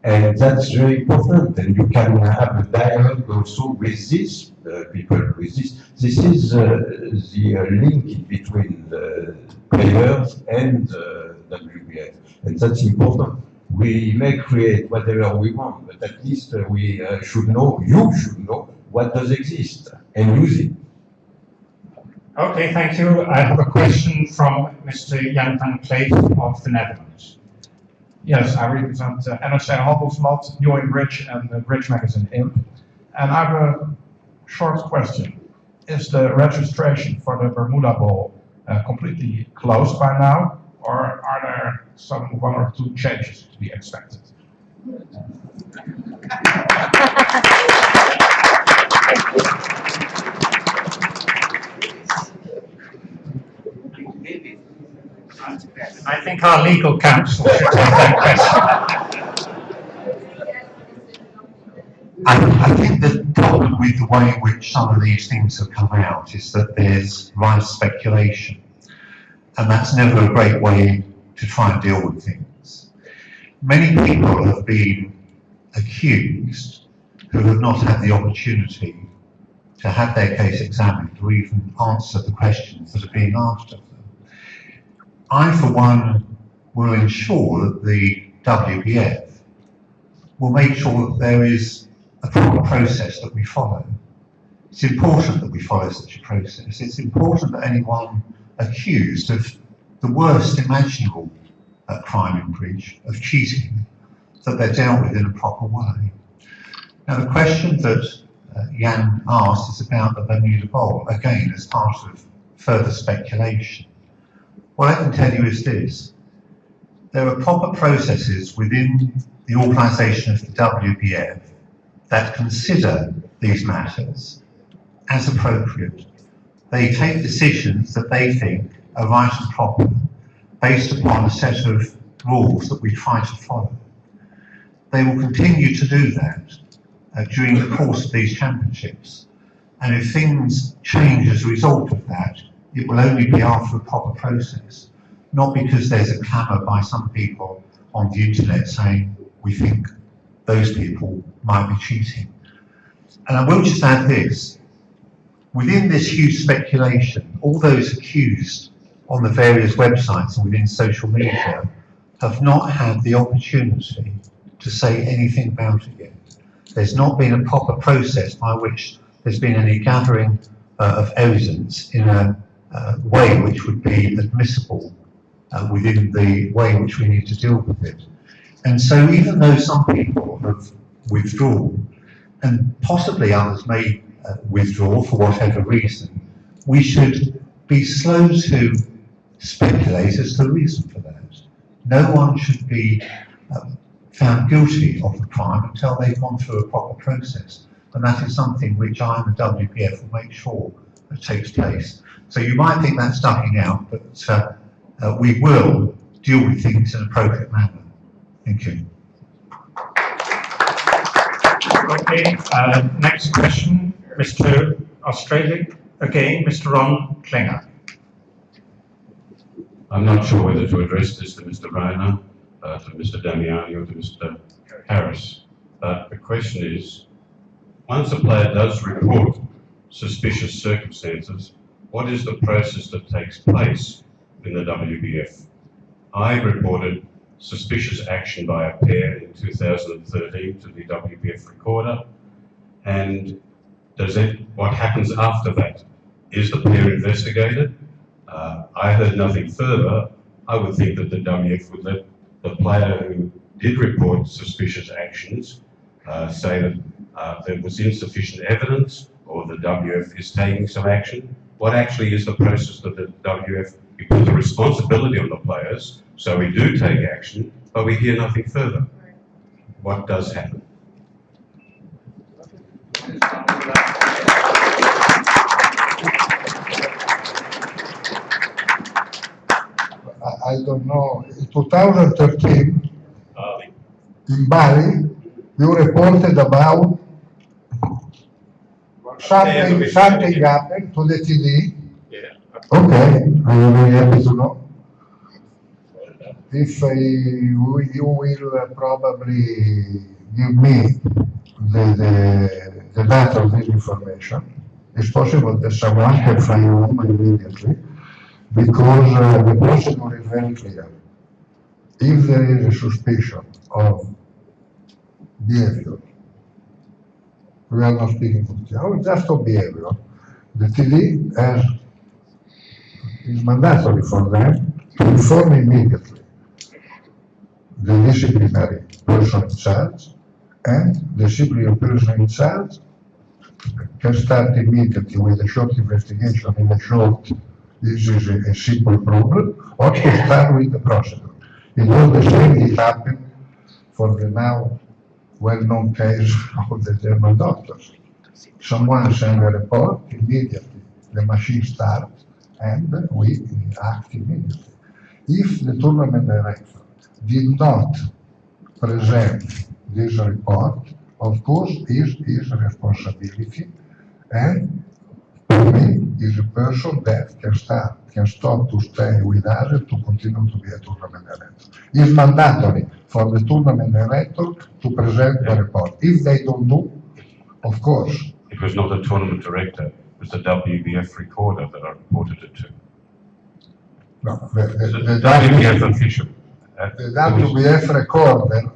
And that's very important, and you can have a dialogue also with these people, with this. This is the link between the players and WBF, and that's important. We may create whatever we want, but at least we should know, you should know what does exist and use it. Okay, thank you. I have a question from Mr. Jan van Kleef of the Netherlands. Yes, I represent NRC Handelsblad, New in Bridge, and the Bridge magazine Imp. And I have a short question. Is the registration for the Bermuda Bowl completely closed by now, or are there one or two changes to be expected? I think our legal counsel should take that question. I think the problem with the way in which some of these things have come out is that there's rife speculation, and that's never a great way to try and deal with things. Many people have been accused who have not had the opportunity to have their case examined or even answer the questions that are being asked of them. I, for one, will ensure that the WBF will make sure that there is a proper process that we follow. It's important that we follow such a process. It's important that anyone accused of the worst imaginable crime in bridge, of cheating, that they're dealt with in a proper way. Now, the question that Jan asked is about the Bermuda Bowl, again, as part of further speculation. What I can tell you is this: there are proper processes within the organisation of the WBF that consider these matters as appropriate. They take decisions that they think are right and proper, based upon a set of rules that we try to follow. They will continue to do that during the course of these championships. And if things change as a result of that, it will only be after a proper process, not because there's a clamour by some people on the internet saying we think those people might be cheating. And I will just add this: within this huge speculation, all those accused on the various websites and within social media have not had the opportunity to say anything about it yet. There's not been a proper process by which there's been any gathering of evidence in a way which would be admissible within the way in which we need to deal with it. And so even though some people have withdrawn, and possibly others may withdraw for whatever reason, we should be slow to speculate as to the reason for that. No one should be found guilty of the crime until they've gone through a proper process. And that is something which I and the WBF will make sure that takes place. So you might think that's ducking out, but we will deal with things in an appropriate manner. Thank you. Okay, next question, Mr. Australia, again, Mr. Ron Klinger. I'm not sure whether to address this to Mr. Reiner, to Mr. Damiani, or to Mr. Harris. But the question is, once a player does report suspicious circumstances, what is the process that takes place in the WBF? I reported suspicious action by a pair in 2013 to the WBF recorder, and what happens after that? Is the pair investigated? I heard nothing further. I would think that the WBF would let the player who did report suspicious actions say that there was insufficient evidence, or the WF is taking some action. What actually is the process of the WF? We put the responsibility on the players, so we do take action, but we hear nothing further. What does happen? I don't know. In 2013, in Bali, you reported about something happened to the TD. Okay, I'm very happy to know. If you will probably give me the data of this information, it's possible that someone can find home immediately, because the procedure is very clear. If there is a suspicion of behavior, we are not speaking of just of behavior, the TD is mandatory for them to inform immediately the disciplinary person in charge, and the disciplinary person in charge can start immediately with a short investigation in a short, this is a simple problem, or to start with the procedure. It was the same that happened for the now well-known case of the German doctors. Someone sent a report, immediately the machine starts, and we act immediately. If the tournament director did not present this report, of course, is his responsibility, and for me, is a person that can stop to stay with us and to continue to be a tournament director. It's mandatory for the tournament director to present the report. If they don't do, of course. It was not the tournament director, it was the WBF recorder that I reported it to. No, the WBF official. The WBF recorder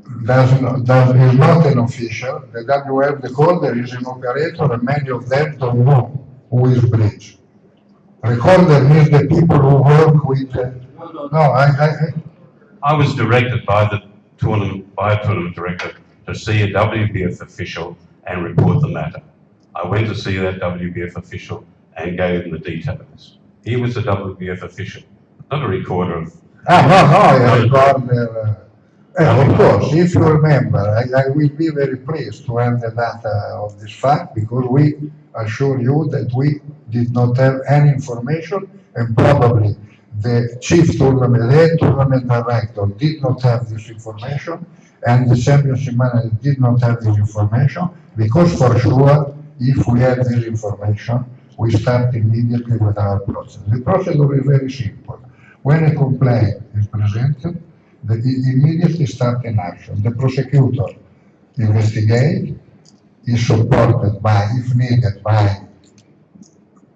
is not an official. The WBF recorder is an operator, and many of them don't know who is Bridge. Recorder means the people who work with. I was directed by a tournament director to see a WBF official and report the matter. I went to see that WBF official and gave him the details. He was a WBF official, not a recorder of. Of course, if you remember, I will be very pleased to have the data of this fact, because we assure you that we did not have any information, and probably the tournament director did not have this information, and the championship manager did not have this information, because for sure, if we have this information, we start immediately with our process. The procedure is very simple. When a complaint is presented, they immediately start an action. The prosecutor investigates, is supported by, if needed, by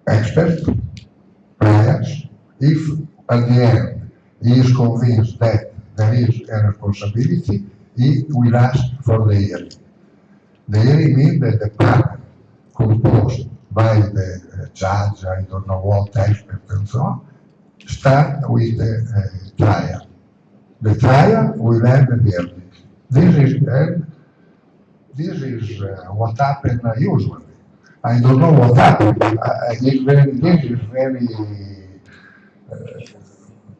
experts, players. If at the end he is convinced that there is a responsibility, he will ask for the hearing. The hearing means that the panel composed by the judge, I don't know what, expert and so on, start with the trial. The trial will end at the verdict. This is what happens usually. I don't know what happened.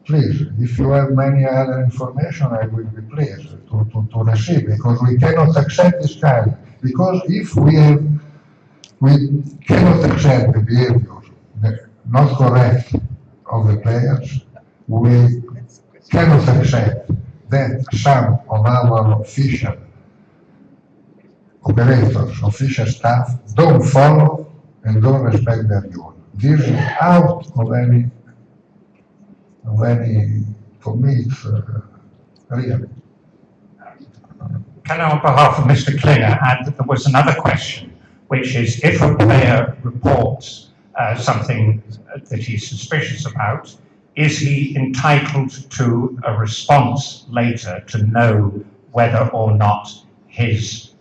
Please, if you have many other information, I will be pleased to receive, because we cannot accept this kind. Because if we cannot accept the behavior not correct of the players, we cannot accept that some of our official operators, official staff, don't follow and don't respect their rule. This is out of any, for me, it's really. Can I, on behalf of Mr. Klinger, add that there was another question, which is if a player reports something that he's suspicious about, is he entitled to a response later to know whether or not his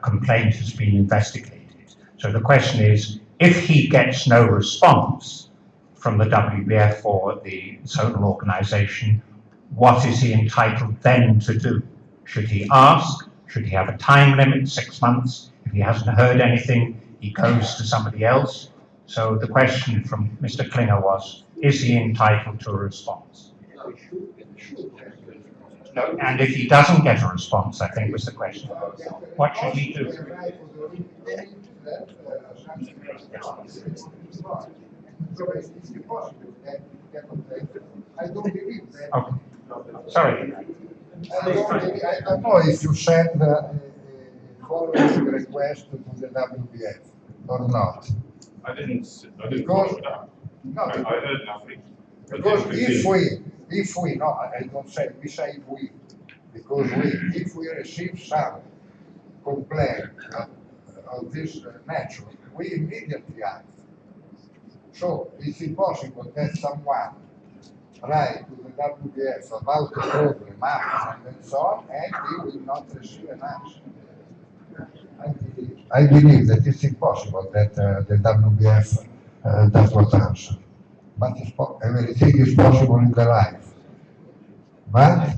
complaint has been investigated? So the question is, if he gets no response from the WBF or the zonal organization, what is he entitled then to do? Should he ask? Should he have a time limit, 6 months? If he hasn't heard anything, he goes to somebody else. So the question from Mr. Klinger was, is he entitled to a response? No, and if he doesn't get a response, I think was the question, what should he do? I don't believe that. Okay. Sorry. I don't know if you send a following request to the WBF or not. I didn't Because- follow that. No, I heard nothing. But because then if we, no, I don't say, we say we, because if we receive some complaint of this nature, we immediately act. So it's impossible that someone write to the WBF about the problem, and so on, and he will not receive an answer. I believe that it's impossible that the WBF does not answer. But everything is possible in the life. But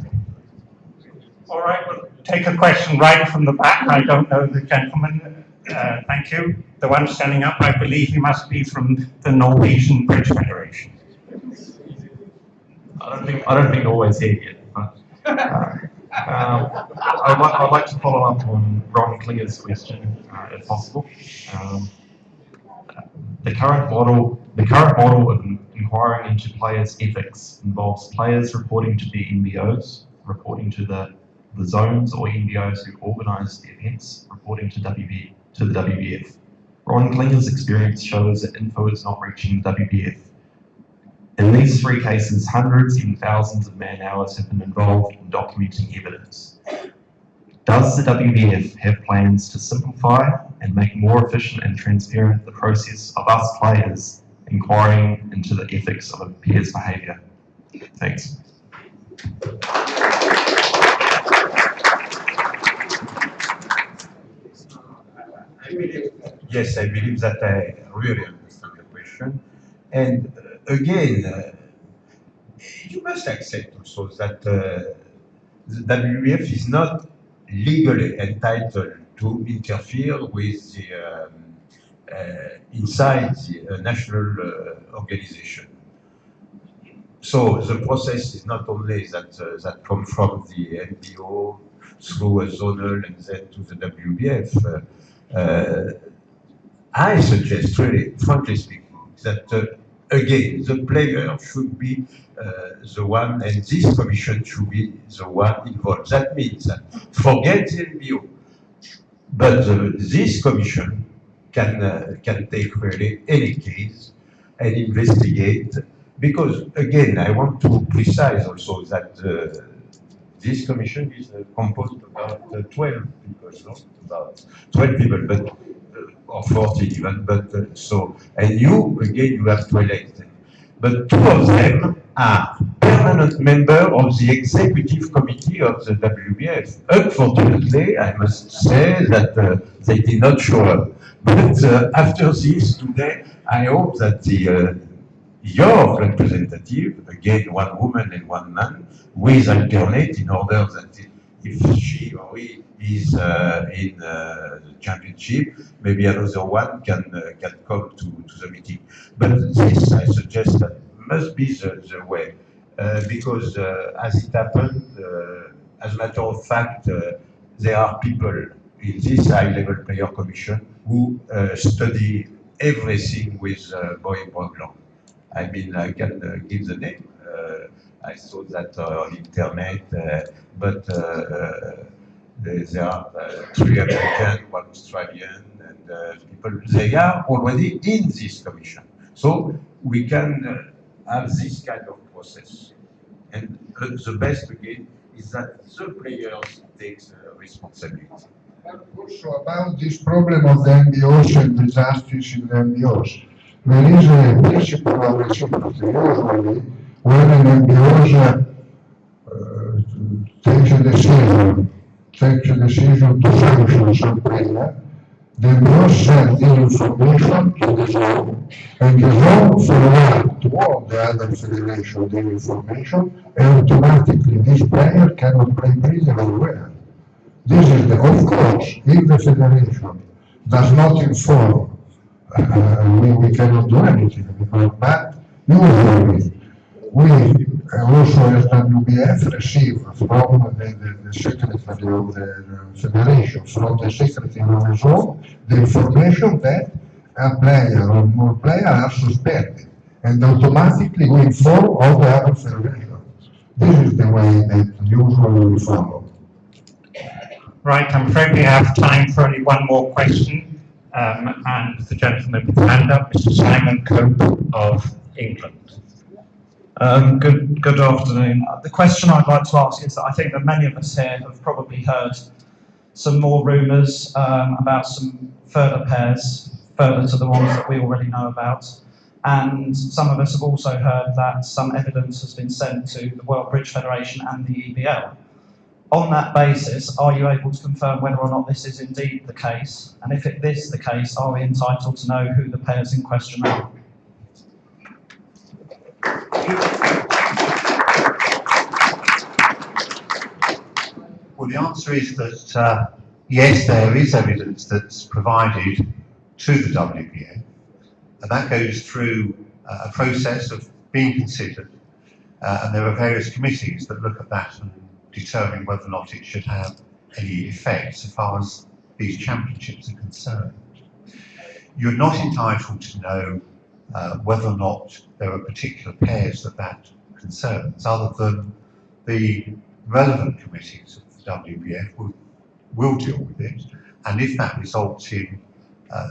All right, we'll take a question right from the back. I don't know the gentleman. Thank you. The one standing up, I believe he must be from the Norwegian Bridge Federation. I don't think Norway's here yet. But, I'd like to follow up on Ron Klinger's question, if possible. The current model of inquiring into players' ethics involves players reporting to the NBOs, reporting to the zones or NBOs who organise the events, reporting to the WBF. Ron Klinger's experience shows that info is not reaching the WBF. In these three cases, hundreds, even thousands of man-hours have been involved in documenting evidence. Does the WBF have plans to simplify and make more efficient and transparent the process of us players inquiring into the ethics of a peer's behaviour? Thanks. Yes, I believe that I really understand the question. And again, you must accept also that the WBF is not legally entitled to interfere with the inside the national organization. So the process is not only that come from the NBO through a zonal and then to the WBF. I suggest, really, frankly speaking, that again, the player should be the one, and this commission should be the one involved. That means that forget the NBO, but this commission can take really any case and investigate. Because again, I want to precise also that this commission is composed of about 12 people, no? About 12 people, but or 40 even. But so, and you again, you have to elect them. But two of them are permanent members of the executive committee of the WBF. Unfortunately, I must say that they did not show up. But after this today, I hope that your representative, again one woman and one man, will alternate in order that if she or he is in the championship, maybe another one can come to the meeting. But this, I suggest, that must be the way, because as it happened, as a matter of fact, there are people in this high-level player commission who study everything with Boy Brogland. I mean, I can give the name. I saw that on internet, but there are 3 Americans, 1 Australian, and people. They are already in this commission, so we can have this kind of process. And the best again is that the players takes responsibility. But also about this problem of the NBOs and the justice in the NBOs. There is a principle of reciprocity. Usually, when an NBO takes a decision to sanction some player, the NBO sends the information to the zone, and the zone forward to all the other federations the information, and automatically this player cannot play prison everywhere. This is of course, if the federation does not inform we cannot do anything because, but usually we also as WBF receive from the secretary of the federation, from the secretary of the zone, the information that a player or more players are suspended, and automatically we inform all the other federations. This is the way that usually we follow. Right, I'm afraid we have time for only one more question, and the gentleman with the hand up, Mr. Simon Cope of England. Good afternoon. The question I'd like to ask is that I think that many of us here have probably heard some more rumours about some further pairs, further to the ones that we already know about. And some of us have also heard that some evidence has been sent to the World Bridge Federation and the EBL. On that basis, are you able to confirm whether or not this is indeed the case? And if it is the case, are we entitled to know who the pairs in question are? Well, the answer is that yes, there is evidence that's provided to the WBF, and that goes through a process of being considered, and there are various committees that look at that and determine whether or not it should have any effect so far as these championships are concerned. You're not entitled to know whether or not there are particular pairs that concerns, other than the relevant committees of the WBF will deal with it, and if that results in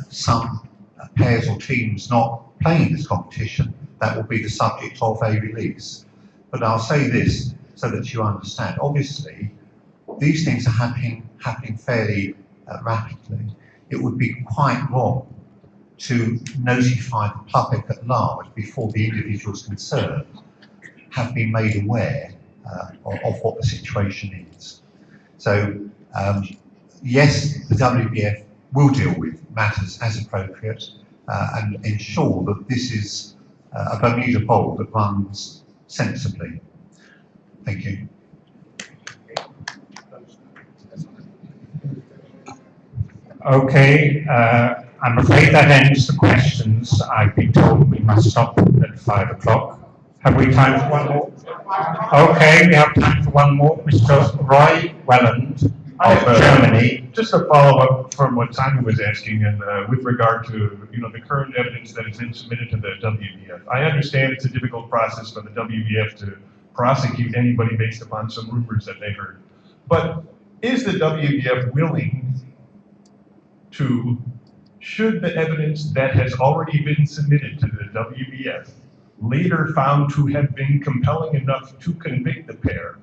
some pairs or teams not playing this competition, that will be the subject of a release. But I'll say this so that you understand. Obviously, these things are happening fairly rapidly. It would be quite wrong to notify the public at large before the individuals concerned have been made aware of what the situation is. So, yes, the WBF will deal with matters as appropriate and ensure that this is a Bermuda Bowl that runs sensibly. Thank you. Okay, I'm afraid that ends the questions. I've been told we must stop at 5 o'clock. Have we time for one more? Okay, we have time for one more. Mr. Roy Welland of Germany. Just a follow-up from what Simon was asking, and with regard to the current evidence that has been submitted to the WBF. I understand it's a difficult process for the WBF to prosecute anybody based upon some rumors that they heard. But is the WBF willing to, should the evidence that has already been submitted to the WBF later found to have been compelling enough to convict the pair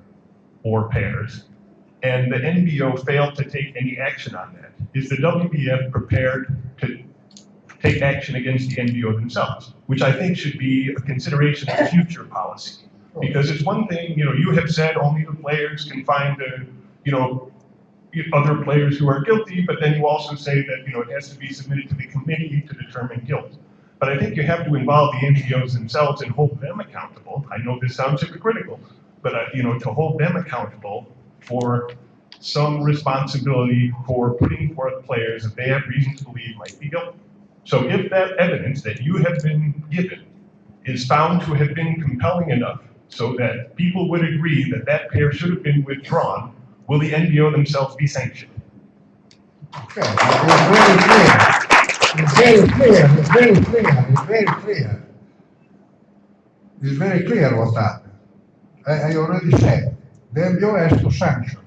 or pairs, and the NBO failed to take any action on that, is the WBF prepared to take action against the NBO themselves, which I think should be a consideration of future policy. Because it's one thing, you have said only the players can find, other players who are guilty, but then you also say that, it has to be submitted to the committee to determine guilt. But I think you have to involve the NGOs themselves and hold them accountable. I know this sounds hypocritical, but to hold them accountable for some responsibility for putting forth players that they have reason to believe might be guilty. So if that evidence that you have been given is found to have been compelling enough so that people would agree that that pair should have been withdrawn, will the NBO themselves be sanctioned? Okay, it's very clear. It's very clear what happened. I already said, the NBO has to sanction.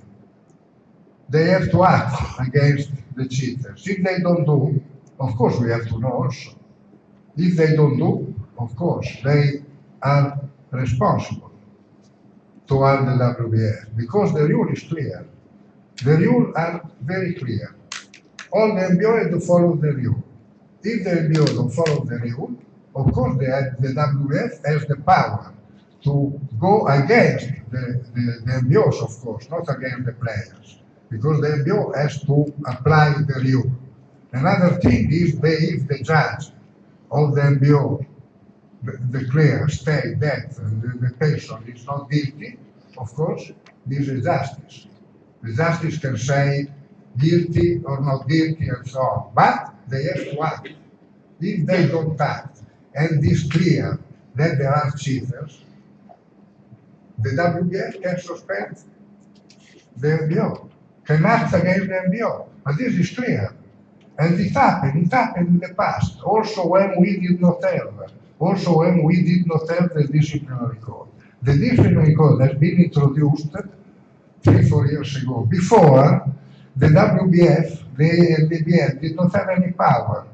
They have to act against the cheaters. If they don't do, of course we have to know also. If they don't do, of course, they are responsible toward the WBF, because the rule is clear. The rules are very clear. All the NBO have to follow the rule. If the NBO don't follow the rule, of course the WBF has the power to go against the NBOs, of course, not against the players, because the NBO has to apply the rule. Another thing is if the judge of the NBO declare, state that the person is not guilty, of course, this is justice. The justice can say guilty or not guilty and so on, but they have to act. If they don't act, and it's clear that there are cheaters, the WBF can suspend the MBO, can act against the MBO. But this is clear. And it happened in the past, also when we did not have the disciplinary code. The disciplinary code has been introduced 3-4 years ago. Before, the WBF, the BBF did not have any power,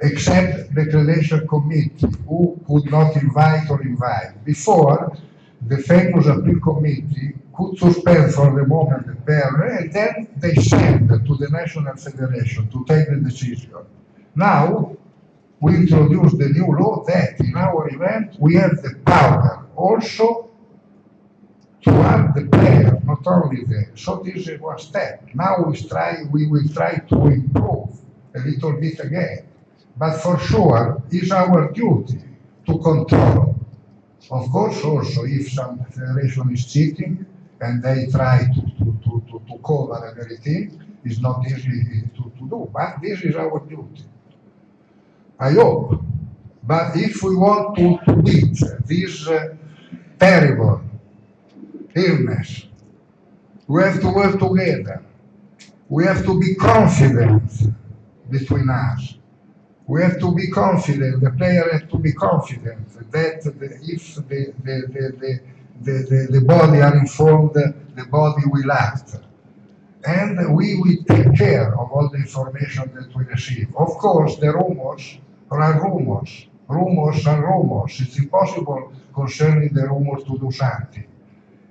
except the credential committee, who could not invite or invite. Before, the famous appeal committee could suspend for the moment the pair, and then they send to the national federation to take the decision. Now, we introduce the new law that in our event we have the power also to have the player, not only the. So this is one step. Now we will try to improve a little bit again. But for sure, it's our duty to control. Of course, also, if some federation is cheating and they try to cover everything, it's not easy to do. But this is our duty. I hope. But if we want to beat this terrible illness, we have to work together. We have to be confident between us. We have to be confident, the player has to be confident that if the body are informed, the body will act. And we will take care of all the information that we receive. Of course, the rumors are rumors. Rumors are rumors. It's impossible concerning the rumors to do something.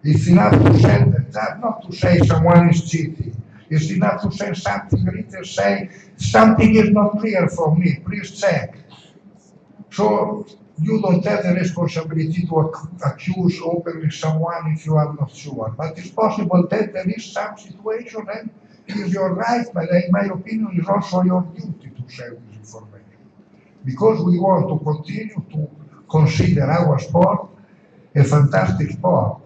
It's enough to send, not to say someone is cheating. It's enough to say something written, say something is not clear for me, please check. So you don't have the responsibility to accuse openly someone if you are not sure. But it's possible that there is some situation and it is your right, but in my opinion, it's also your duty to share this information. Because we want to continue to consider our sport a fantastic sport,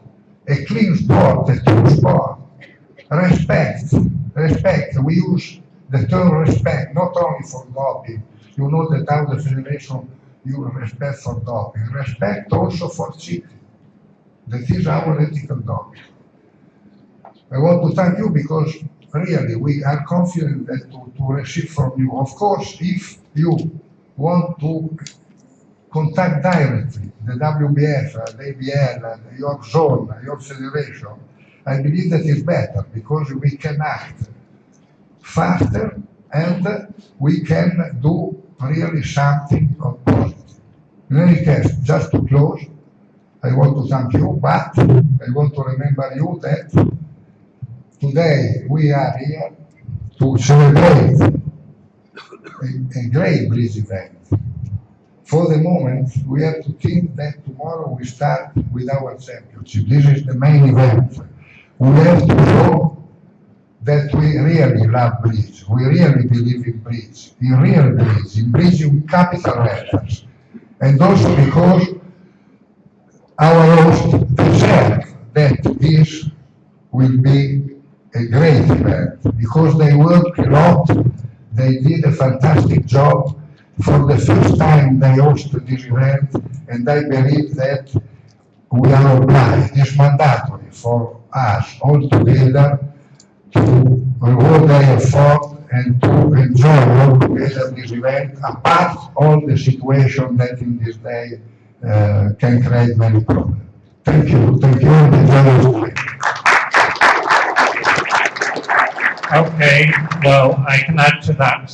a clean sport, a true sport. Respect. We use the term respect not only for doping. You know that how the federation use respect for doping. Respect also for cheating. That is our ethical doping. I want to thank you because really we are confident that to receive from you. Of course, if you want to contact directly the WBF, the ABL, your zone, your federation, I believe that is better because we can act faster and we can do really something of positive. In any case, just to close, I want to thank you, but I want to remember you that today we are here to celebrate a great bridge event. For the moment, we have to think that tomorrow we start with our championship. This is the main event. We have to show that we really love bridge. We really believe in bridge, in bridge with capital letters. And also because our hosts deserve that this will be a great event, because they worked a lot, they did a fantastic job. For the first time they hosted this event, and I believe that we are obliged, it's mandatory for us all together to reward their effort and to enjoy all together this event, apart all the situation that in this day can create many problems. Thank you, and enjoy your week. Okay, well, I can add to that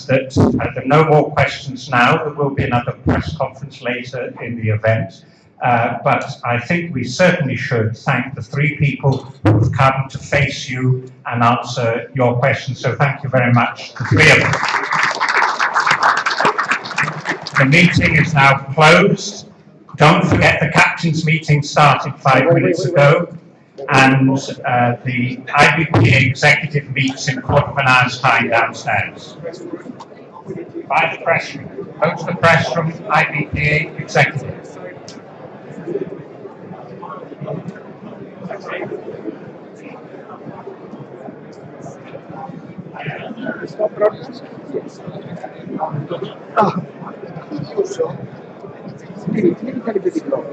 there are no more questions now. There will be another press conference later in the event. But I think we certainly should thank the three people who have come to face you and answer your questions. So thank you very much, the three of them. The meeting is now closed. Don't forget the captain's meeting started 5 minutes ago. And the IBPA executive meets in quarter of an hour's time downstairs. By the press room. Go to the press room, IBPA executive. Stop broadcast? Yes. chiuso? Tieni di blocco.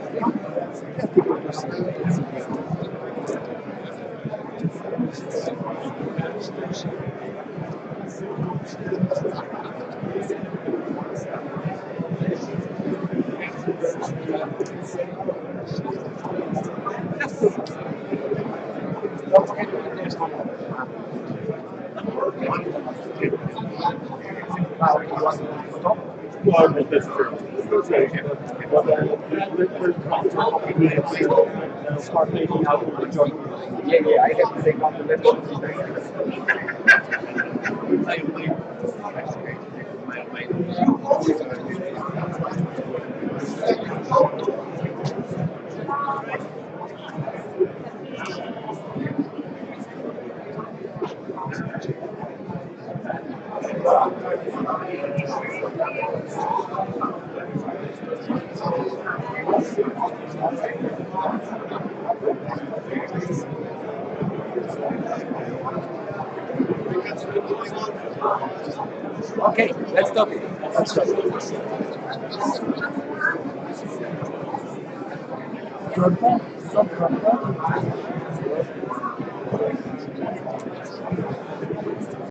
Yeah, I have to take on the Okay, let's stop it. Let's stop it. Jordan, stop,